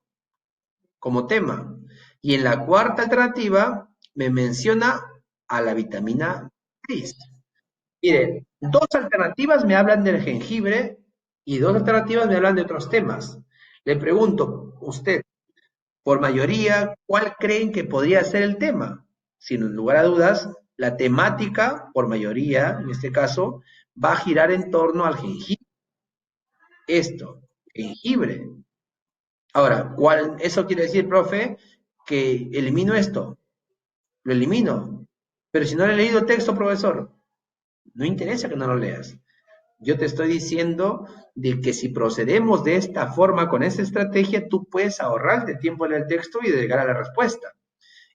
como tema. Y en la cuarta alternativa me menciona a la vitamina B6. Miren, 2 alternativas me hablan del jengibre y 2 alternativas me hablan de otros temas. Le pregunto, usted, por mayoría, ¿cuál creen que podría ser el tema? Sin lugar a dudas, la temática, por mayoría, en este caso, va a girar en torno al jengibre. Esto, jengibre. Ahora, eso quiere decir, profe, que elimino esto, lo elimino. Pero si no le he leído el texto, profesor, no interesa que no lo leas. Yo te estoy diciendo de que si procedemos de esta forma, con esta estrategia, tú puedes ahorrarte tiempo en el texto y llegar a la respuesta.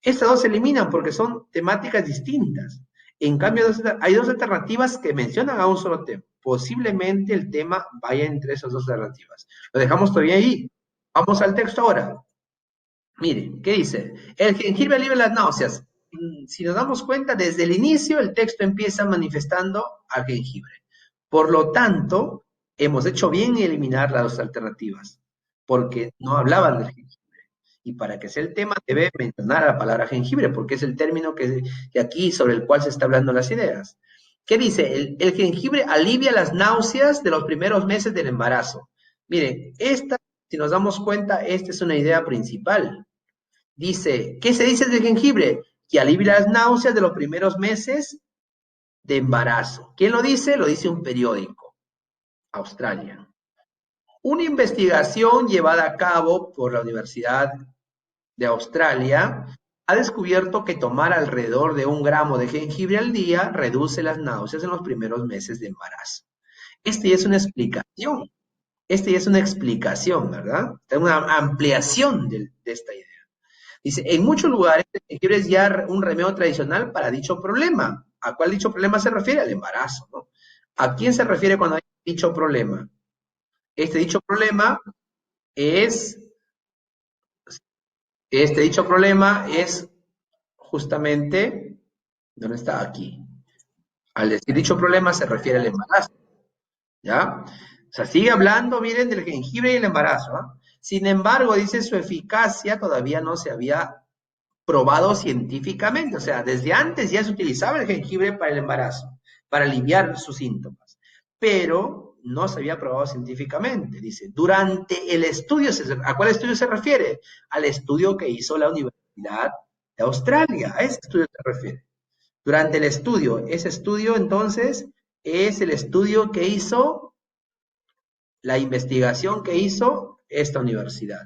Estas 2 se eliminan porque son temáticas distintas. En cambio, hay 2 alternativas que mencionan a un solo tema. Posiblemente el tema vaya entre esas 2 alternativas. Lo dejamos todavía ahí. Vamos al texto ahora. Miren, ¿qué dice? El jengibre alivia las náuseas. Si nos damos cuenta, desde el inicio el texto empieza manifestando al jengibre. Por lo tanto, hemos hecho bien en eliminar las 2 alternativas, porque no hablaban del jengibre. Y para que sea el tema, debe mencionar la palabra jengibre, porque es el término que aquí sobre el cual se está hablando las ideas. ¿Qué dice? El jengibre alivia las náuseas de los primeros meses del embarazo. Miren, si nos damos cuenta, esta es una idea principal. Dice, ¿qué se dice del jengibre? Que alivia las náuseas de los primeros meses de embarazo. ¿Quién lo dice? Lo dice un periódico, Australia. Una investigación llevada a cabo por la Universidad de Australia ha descubierto que tomar alrededor de 1 gramo de jengibre al día reduce las náuseas en los primeros meses de embarazo. Esta ya es una explicación. Esta ya es una explicación, ¿verdad? Es una ampliación de esta idea. Dice, en muchos lugares el jengibre es ya un remedio tradicional para dicho problema. ¿A cuál dicho problema se refiere? Al embarazo, ¿no? ¿A quién se refiere cuando hay dicho problema? Este dicho problema es justamente, ¿dónde está? Aquí. Al decir dicho problema se refiere al embarazo, ¿ya? O sea, sigue hablando, miren, del jengibre y el embarazo, ¿ah? Sin embargo, dice, su eficacia todavía no se había probado científicamente, o sea, desde antes ya se utilizaba el jengibre para el embarazo, para aliviar sus síntomas, pero no se había probado científicamente, dice, durante el estudio, ¿a cuál estudio se refiere? Al estudio que hizo la Universidad de Australia, a ese estudio se refiere. Durante el estudio, ese estudio entonces es el estudio que hizo, la investigación que hizo esta Universidad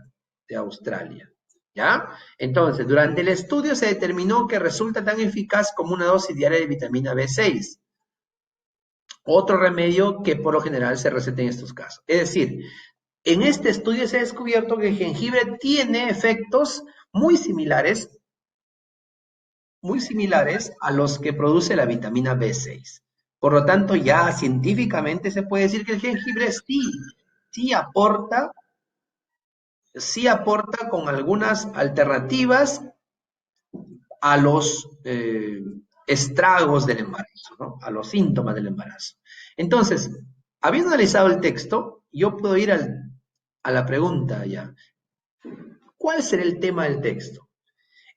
de Australia. ¿Ya? Entonces, durante el estudio se determinó que resulta tan eficaz como una dosis diaria de vitamina B6. Otro remedio que por lo general se receta en estos casos. Es decir, en este estudio se ha descubierto que el jengibre tiene efectos muy similares a los que produce la vitamina B6. Por lo tanto, ya científicamente se puede decir que el jengibre sí aporta con algunas alternativas a los estragos del embarazo, ¿no? A los síntomas del embarazo. Entonces, habiendo analizado el texto, yo puedo ir a la pregunta ya. ¿Cuál será el tema del texto?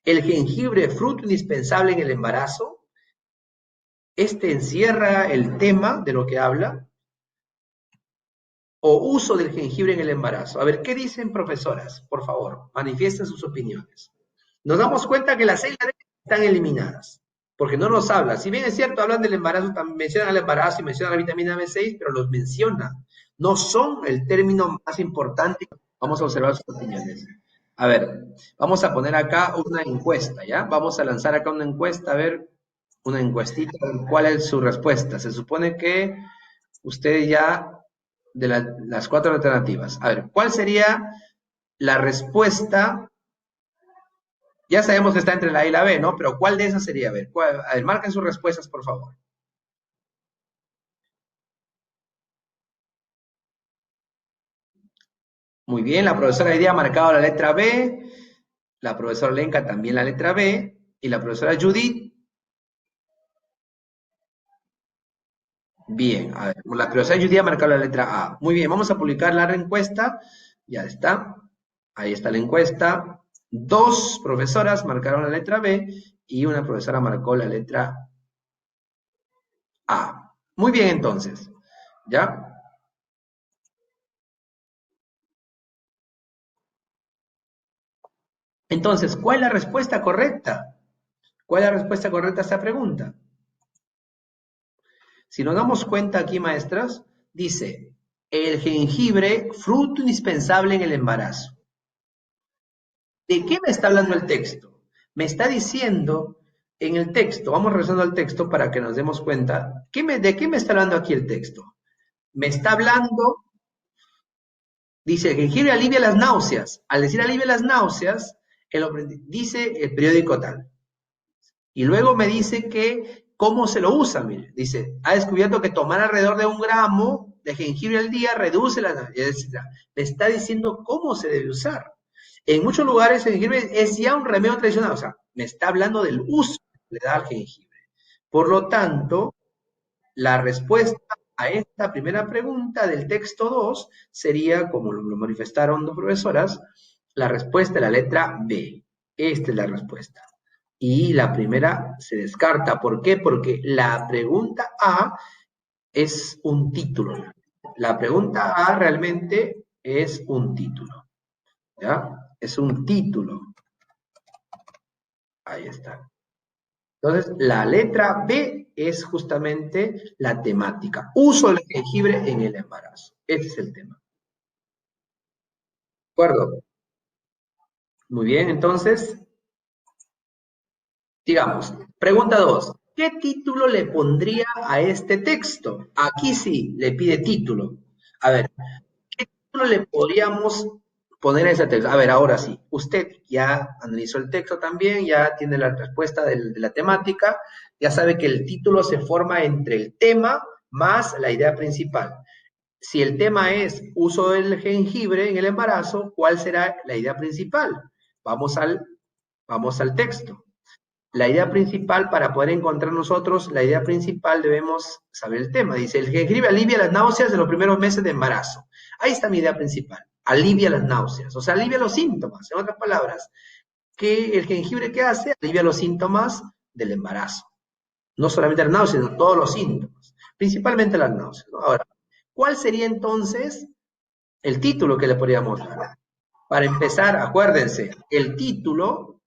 ¿El jengibre fruto indispensable en el embarazo? ¿Este encierra el tema de lo que habla? ¿O uso del jengibre en el embarazo? A ver, ¿qué dicen profesoras? Por favor, manifiesten sus opiniones. Nos damos cuenta que las 6 están eliminadas, porque no nos habla. Si bien es cierto, hablan del embarazo, también mencionan el embarazo y mencionan la vitamina B6, pero los menciona. No son el término más importante. Vamos a observar sus opiniones. A ver, vamos a poner acá una encuesta, ¿ya? Vamos a lanzar acá una encuesta, a ver, una encuestita, ¿cuál es su respuesta? Se supone que ustedes ya, de las 4 alternativas, a ver, ¿cuál sería la respuesta? Ya sabemos que está entre la A y la B, ¿no? Pero ¿cuál de esas sería? A ver, marquen sus respuestas, por favor. Muy bien, la profesora Lidia ha marcado la letra B, la profesora Lenka también la letra B, y la profesora Judith. Bien, a ver, la profesora Judith ha marcado la letra A. Muy bien, vamos a publicar la encuesta. Ya está. Ahí está la encuesta. 2 profesoras marcaron la letra B y una profesora marcó la letra A. Muy bien, entonces. ¿Ya? Entonces, ¿cuál es la respuesta correcta? ¿Cuál es la respuesta correcta a esta pregunta? Si nos damos cuenta aquí, maestras, dice, el jengibre, fruto indispensable en el embarazo. ¿De qué me está hablando el texto? Me está diciendo en el texto, vamos regresando al texto para que nos demos cuenta, ¿de qué me está hablando aquí el texto? Me está hablando, dice, el jengibre alivia las náuseas. Al decir alivia las náuseas, dice el periódico tal. Y luego me dice que, ¿cómo se lo usa? Mire, dice, ha descubierto que tomar alrededor de 1 gramo de jengibre al día reduce la náusea. Me está diciendo cómo se debe usar. En muchos lugares el jengibre es ya un remedio tradicional, o sea, me está hablando del uso que le da al jengibre. Por lo tanto, la respuesta a esta primera pregunta del texto 2 sería, como lo manifestaron 2 profesoras, la respuesta de la letra B. Esta es la respuesta. Y la primera se descarta. ¿Por qué? Porque la pregunta A es un título. La pregunta A realmente es un título. ¿Ya? Es un título. Ahí está. Entonces, la letra B es justamente la temática. Uso del jengibre en el embarazo. Ese es el tema. ¿De acuerdo? Muy bien, entonces, digamos, pregunta 2. ¿Qué título le pondría a este texto? Aquí sí, le pide título. A ver, ¿qué título le podríamos poner a ese texto? A ver, ahora sí, usted ya analizó el texto también, ya tiene la respuesta de la temática, ya sabe que el título se forma entre el tema más la idea principal. Si el tema es uso del jengibre en el embarazo, ¿cuál será la idea principal? Vamos al texto. La idea principal, para poder encontrar nosotros la idea principal, debemos saber el tema. Dice, el jengibre alivia las náuseas de los primeros meses de embarazo. Ahí está mi idea principal. Alivia las náuseas, o sea, alivia los síntomas. En otras palabras, ¿qué el jengibre qué hace? Alivia los síntomas del embarazo. No solamente las náuseas, sino todos los síntomas. Principalmente las náuseas, ¿no? Ahora, ¿cuál sería entonces el título que le podríamos dar? Para empezar, acuérdense, el título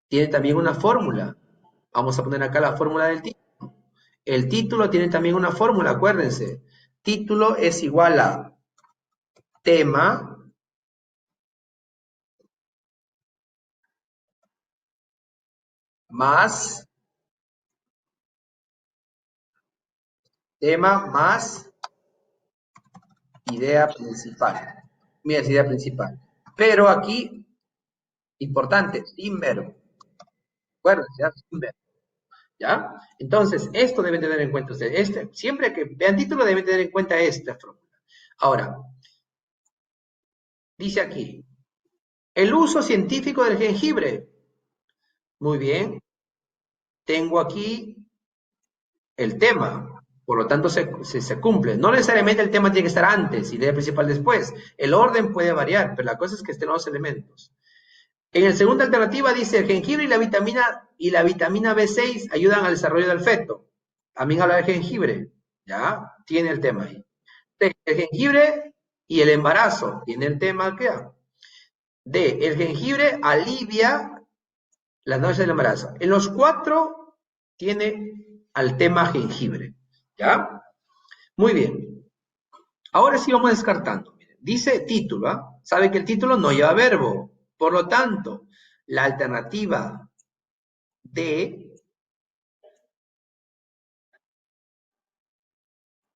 tiene también una fórmula. Vamos a poner acá la fórmula del título. El título tiene también una fórmula, acuérdense. Título es igual a tema más idea principal. Mira, es idea principal. Pero aquí, importante, sin verbo. Acuérdense, ¿ya? Sin verbo. ¿Ya? Entonces, esto deben tener en cuenta ustedes. Siempre que vean título deben tener en cuenta esta fórmula. Ahora, dice aquí, el uso científico del jengibre. Muy bien. Tengo aquí el tema. Por lo tanto, se cumple. No necesariamente el tema tiene que estar antes y la idea principal después. El orden puede variar, pero la cosa es que estén los elementos. En la segunda alternativa dice, el jengibre y la vitamina B6 ayudan al desarrollo del feto. También habla del jengibre. ¿Ya? Tiene el tema ahí. El jengibre y el embarazo. Tiene el tema que D. El jengibre alivia las noches del embarazo. En los 4 tiene al tema jengibre. ¿Ya? Muy bien. Ahora sí vamos descartando. Dice título, ¿ah? Sabe que el título no lleva verbo. Por lo tanto, la alternativa D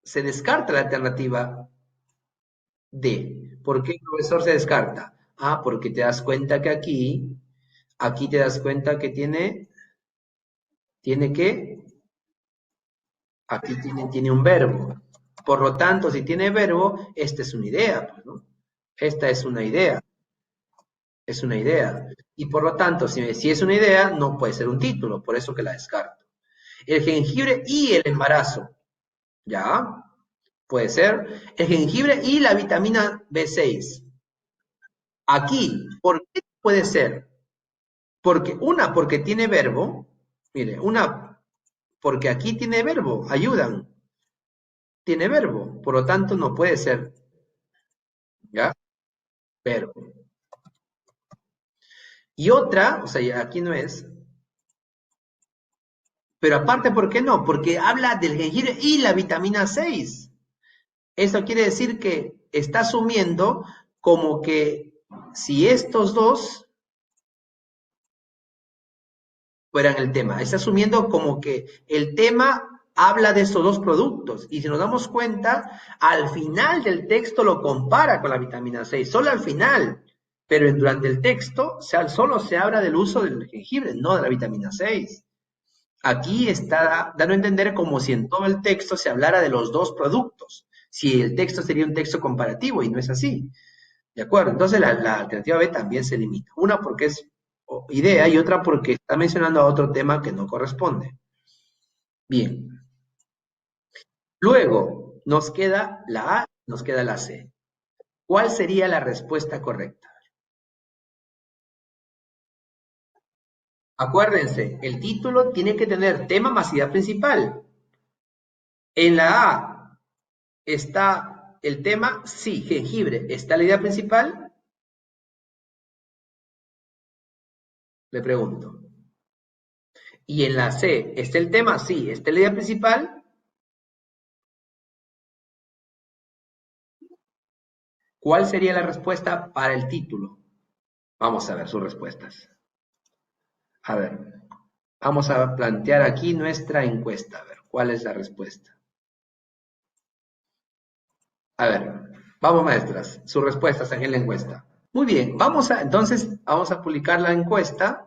se descarta la alternativa D. ¿Por qué, profesor, se descarta? Ah, porque te das cuenta que aquí te das cuenta que tiene que, aquí tiene un verbo. Por lo tanto, si tiene verbo, esta es una idea, pues, ¿no? Esta es una idea. Es una idea. Y por lo tanto, si es una idea, no puede ser un título, por eso que la descarto. El jengibre y el embarazo. ¿Ya? Puede ser. El jengibre y la vitamina B6. Aquí, ¿por qué puede ser? Porque tiene verbo. Mire, porque aquí tiene verbo, ayudan. Tiene verbo, por lo tanto no puede ser. ¿Ya? Verbo. Y otra, o sea, aquí no es. Pero aparte, ¿por qué no? Porque habla del jengibre y la vitamina 6. Eso quiere decir que está asumiendo como que si estos dos fueran el tema, está asumiendo como que el tema habla de estos dos productos. Y si nos damos cuenta, al final del texto lo compara con la vitamina 6, solo al final. Pero durante el texto solo se habla del uso del jengibre, no de la vitamina 6. Aquí está dando a entender como si en todo el texto se hablara de los dos productos. Si el texto sería un texto comparativo y no es así. ¿De acuerdo? Entonces la alternativa B también se limita. Una porque es idea y otra porque está mencionando a otro tema que no corresponde. Bien. Luego nos queda la A, nos queda la C. ¿Cuál sería la respuesta correcta? Acuérdense, el título tiene que tener tema más idea principal. En la A está el tema, sí, jengibre. ¿Está la idea principal? Le pregunto. Y en la C, ¿está el tema? Sí. ¿Está la idea principal? ¿Cuál sería la respuesta para el título? Vamos a ver sus respuestas. A ver, vamos a plantear aquí nuestra encuesta. A ver, ¿cuál es la respuesta? A ver, vamos maestras, sus respuestas aquí en la encuesta. Muy bien, entonces vamos a publicar la encuesta.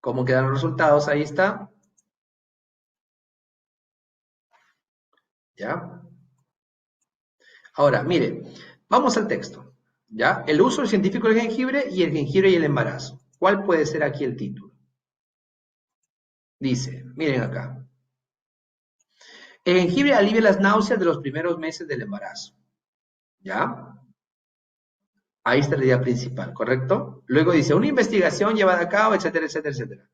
¿Cómo quedan los resultados? Ahí está. ¿Ya? Ahora, mire, vamos al texto. ¿Ya? El uso científico del jengibre y el embarazo. ¿Cuál puede ser aquí el título? Dice, miren acá. El jengibre alivia las náuseas de los primeros meses del embarazo. ¿Ya? Ahí está la idea principal, ¿correcto? Luego dice, una investigación llevada a cabo, etcétera, etcétera, etcétera.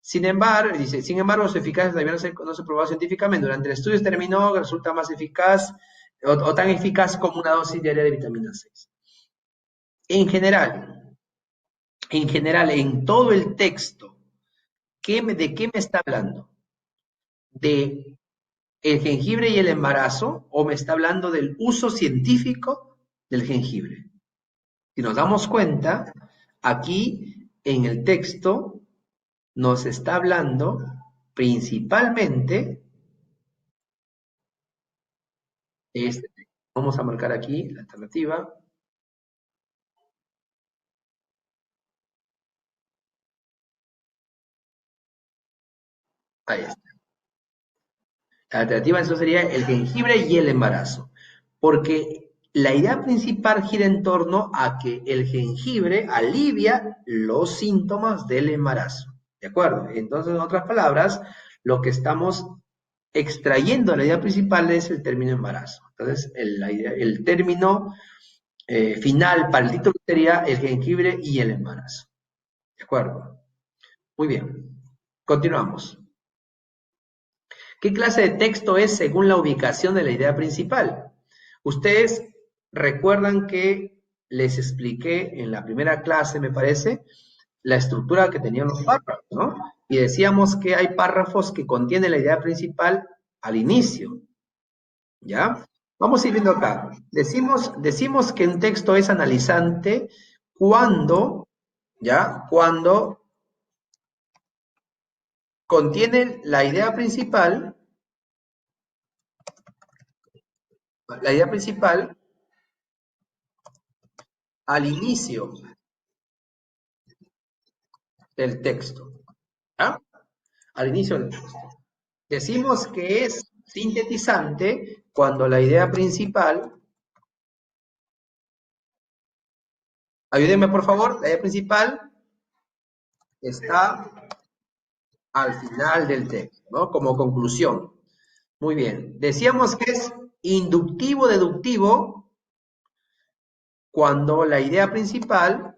Sin embargo, su eficacia todavía no se probó científicamente. Durante el estudio se determinó que resulta más eficaz o tan eficaz como una dosis diaria de vitamina 6. En general, en todo el texto, ¿de qué me está hablando? ¿De el jengibre y el embarazo o me está hablando del uso científico del jengibre? Si nos damos cuenta, aquí en el texto nos está hablando principalmente de este texto. Vamos a marcar aquí la alternativa. Ahí está. La alternativa entonces sería el jengibre y el embarazo. Porque la idea principal gira en torno a que el jengibre alivia los síntomas del embarazo. ¿De acuerdo? Entonces, en otras palabras, lo que estamos extrayendo la idea principal es el término embarazo. Entonces, el término final para el título sería el jengibre y el embarazo. ¿De acuerdo? Muy bien. Continuamos. ¿Qué clase de texto es según la ubicación de la idea principal? Ustedes recuerdan que les expliqué en la primera clase, me parece, la estructura que tenían los párrafos, ¿no? Y decíamos que hay párrafos que contienen la idea principal al inicio, ¿ya? Vamos a ir viendo acá. Decimos que un texto es analizante cuando, ¿ya? Cuando contiene la idea principal al inicio del texto, ¿ya? Al inicio del texto. Decimos que es sintetizante cuando la idea principal, ayúdenme por favor, la idea principal está al final del texto, ¿no? Como conclusión. Muy bien. Decíamos que es inductivo-deductivo cuando la idea principal,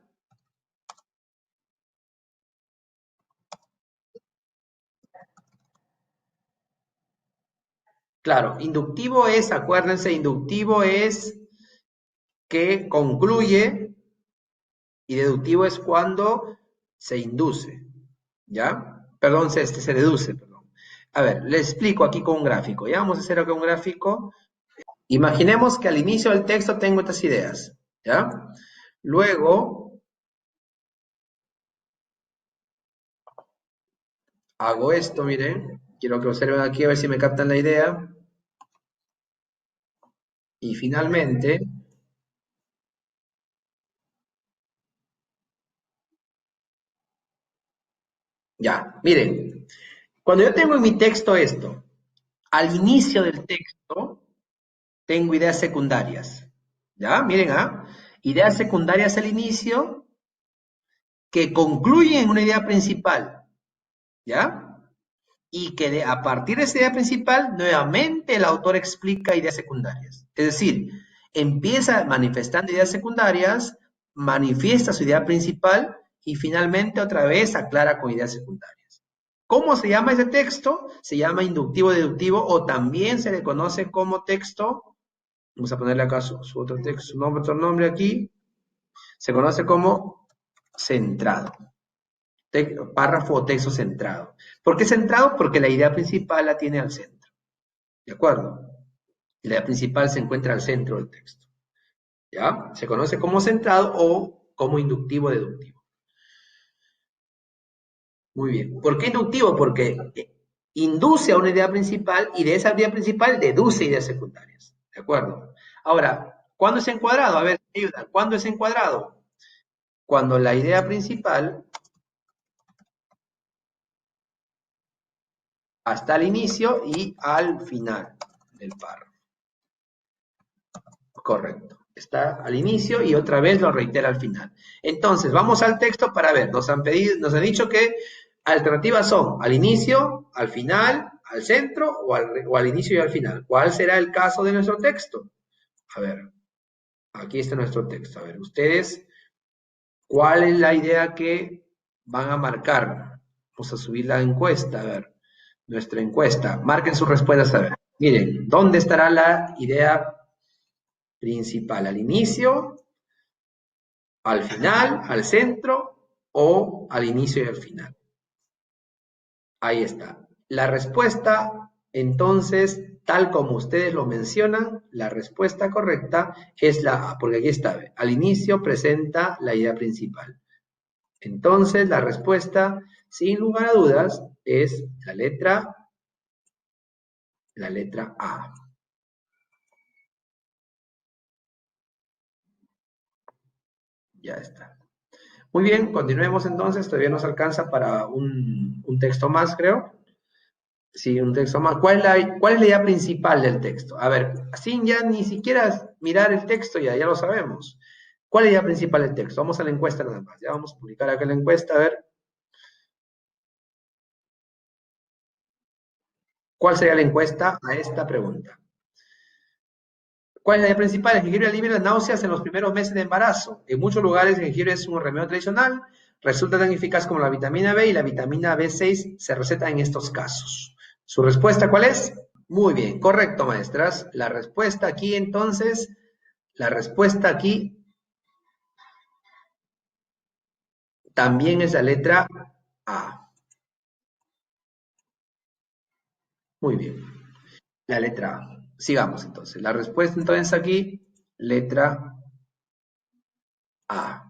claro, inductivo es, acuérdense, inductivo es que concluye y deductivo es cuando se induce, ¿ya? Perdón, se deduce, perdón. A ver, le explico aquí con un gráfico. Ya vamos a hacer acá un gráfico. Imaginemos que al inicio del texto tengo estas ideas, ¿ya? Luego hago esto, miren. Quiero que observen aquí a ver si me captan la idea. Y finalmente, ya, miren. Cuando yo tengo en mi texto esto, al inicio del texto tengo ideas secundarias. ¿Ya? Miren, ¿ah? Ideas secundarias al inicio que concluyen en una idea principal. ¿Ya? Y que a partir de esa idea principal, nuevamente el autor explica ideas secundarias. Es decir, empieza manifestando ideas secundarias, manifiesta su idea principal y finalmente otra vez aclara con ideas secundarias. ¿Cómo se llama ese texto? Se llama inductivo-deductivo o también se le conoce como texto. Vamos a ponerle acá su otro texto, su otro nombre aquí. Se conoce como centrado. Párrafo o texto centrado. ¿Por qué centrado? Porque la idea principal la tiene al centro. ¿De acuerdo? La idea principal se encuentra al centro del texto. ¿Ya? Se conoce como centrado o como inductivo-deductivo. Muy bien. ¿Por qué inductivo? Porque induce a una idea principal y de esa idea principal deduce ideas secundarias. ¿De acuerdo? Ahora, ¿cuándo es encuadrado? A ver, ayuda. ¿Cuándo es encuadrado? Cuando la idea principal hasta el inicio y al final del párrafo. Correcto. Está al inicio y otra vez lo reitera al final. Entonces, vamos al texto para ver. Nos han dicho que alternativas son al inicio, al final, al centro o al inicio y al final. ¿Cuál será el caso de nuestro texto? A ver, aquí está nuestro texto. A ver, ustedes, ¿cuál es la idea que van a marcar? Vamos a subir la encuesta, a ver, nuestra encuesta. Marquen sus respuestas, a ver. Miren, ¿dónde estará la idea principal? ¿Al inicio, al final, al centro o al inicio y al final? Ahí está. La respuesta, entonces, tal como ustedes lo mencionan, la respuesta correcta es la A, porque aquí está, al inicio presenta la idea principal. Entonces, la respuesta, sin lugar a dudas, es la letra A. Ya está. Muy bien, continuemos entonces. Todavía nos alcanza para un texto más, creo. Sí, un texto más. ¿Cuál es la idea principal del texto? A ver, sin ya ni siquiera mirar el texto, ya lo sabemos. ¿Cuál es la idea principal del texto? Vamos a la encuesta nada más. Ya vamos a publicar acá la encuesta, a ver. ¿Cuál sería la encuesta a esta pregunta? ¿Cuál es la idea principal? El jengibre alivia las náuseas en los primeros meses de embarazo. En muchos lugares el jengibre es un remedio tradicional, resulta tan eficaz como la vitamina B y la vitamina B6 se receta en estos casos. ¿Su respuesta cuál es? Muy bien, correcto, maestras. La respuesta aquí entonces, la respuesta aquí también es la letra A. Muy bien, la letra A. Sigamos entonces. La respuesta entonces aquí, letra A.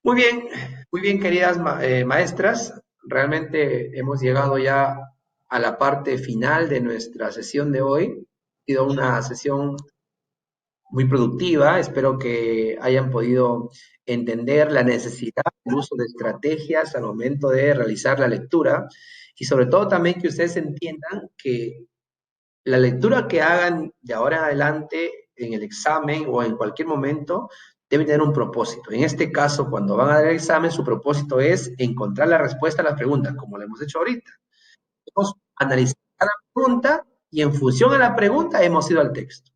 Muy bien, queridas maestras. Realmente hemos llegado ya a la parte final de nuestra sesión de hoy. Ha sido una sesión muy productiva. Espero que hayan podido entender la necesidad del uso de estrategias al momento de realizar la lectura y sobre todo también que ustedes entiendan que la lectura que hagan de ahora en adelante en el examen o en cualquier momento debe tener un propósito. En este caso, cuando van a dar el examen, su propósito es encontrar la respuesta a las preguntas, como lo hemos hecho ahorita. Hemos analizado cada pregunta y en función a la pregunta hemos ido al texto.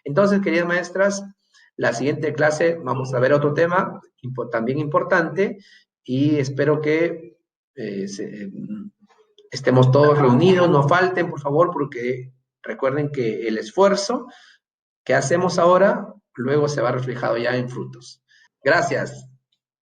Entonces, queridas maestras, la siguiente clase vamos a ver otro tema también importante y espero que estemos todos reunidos, no falten, por favor, porque recuerden que el esfuerzo que hacemos ahora luego se va reflejado ya en frutos. Gracias.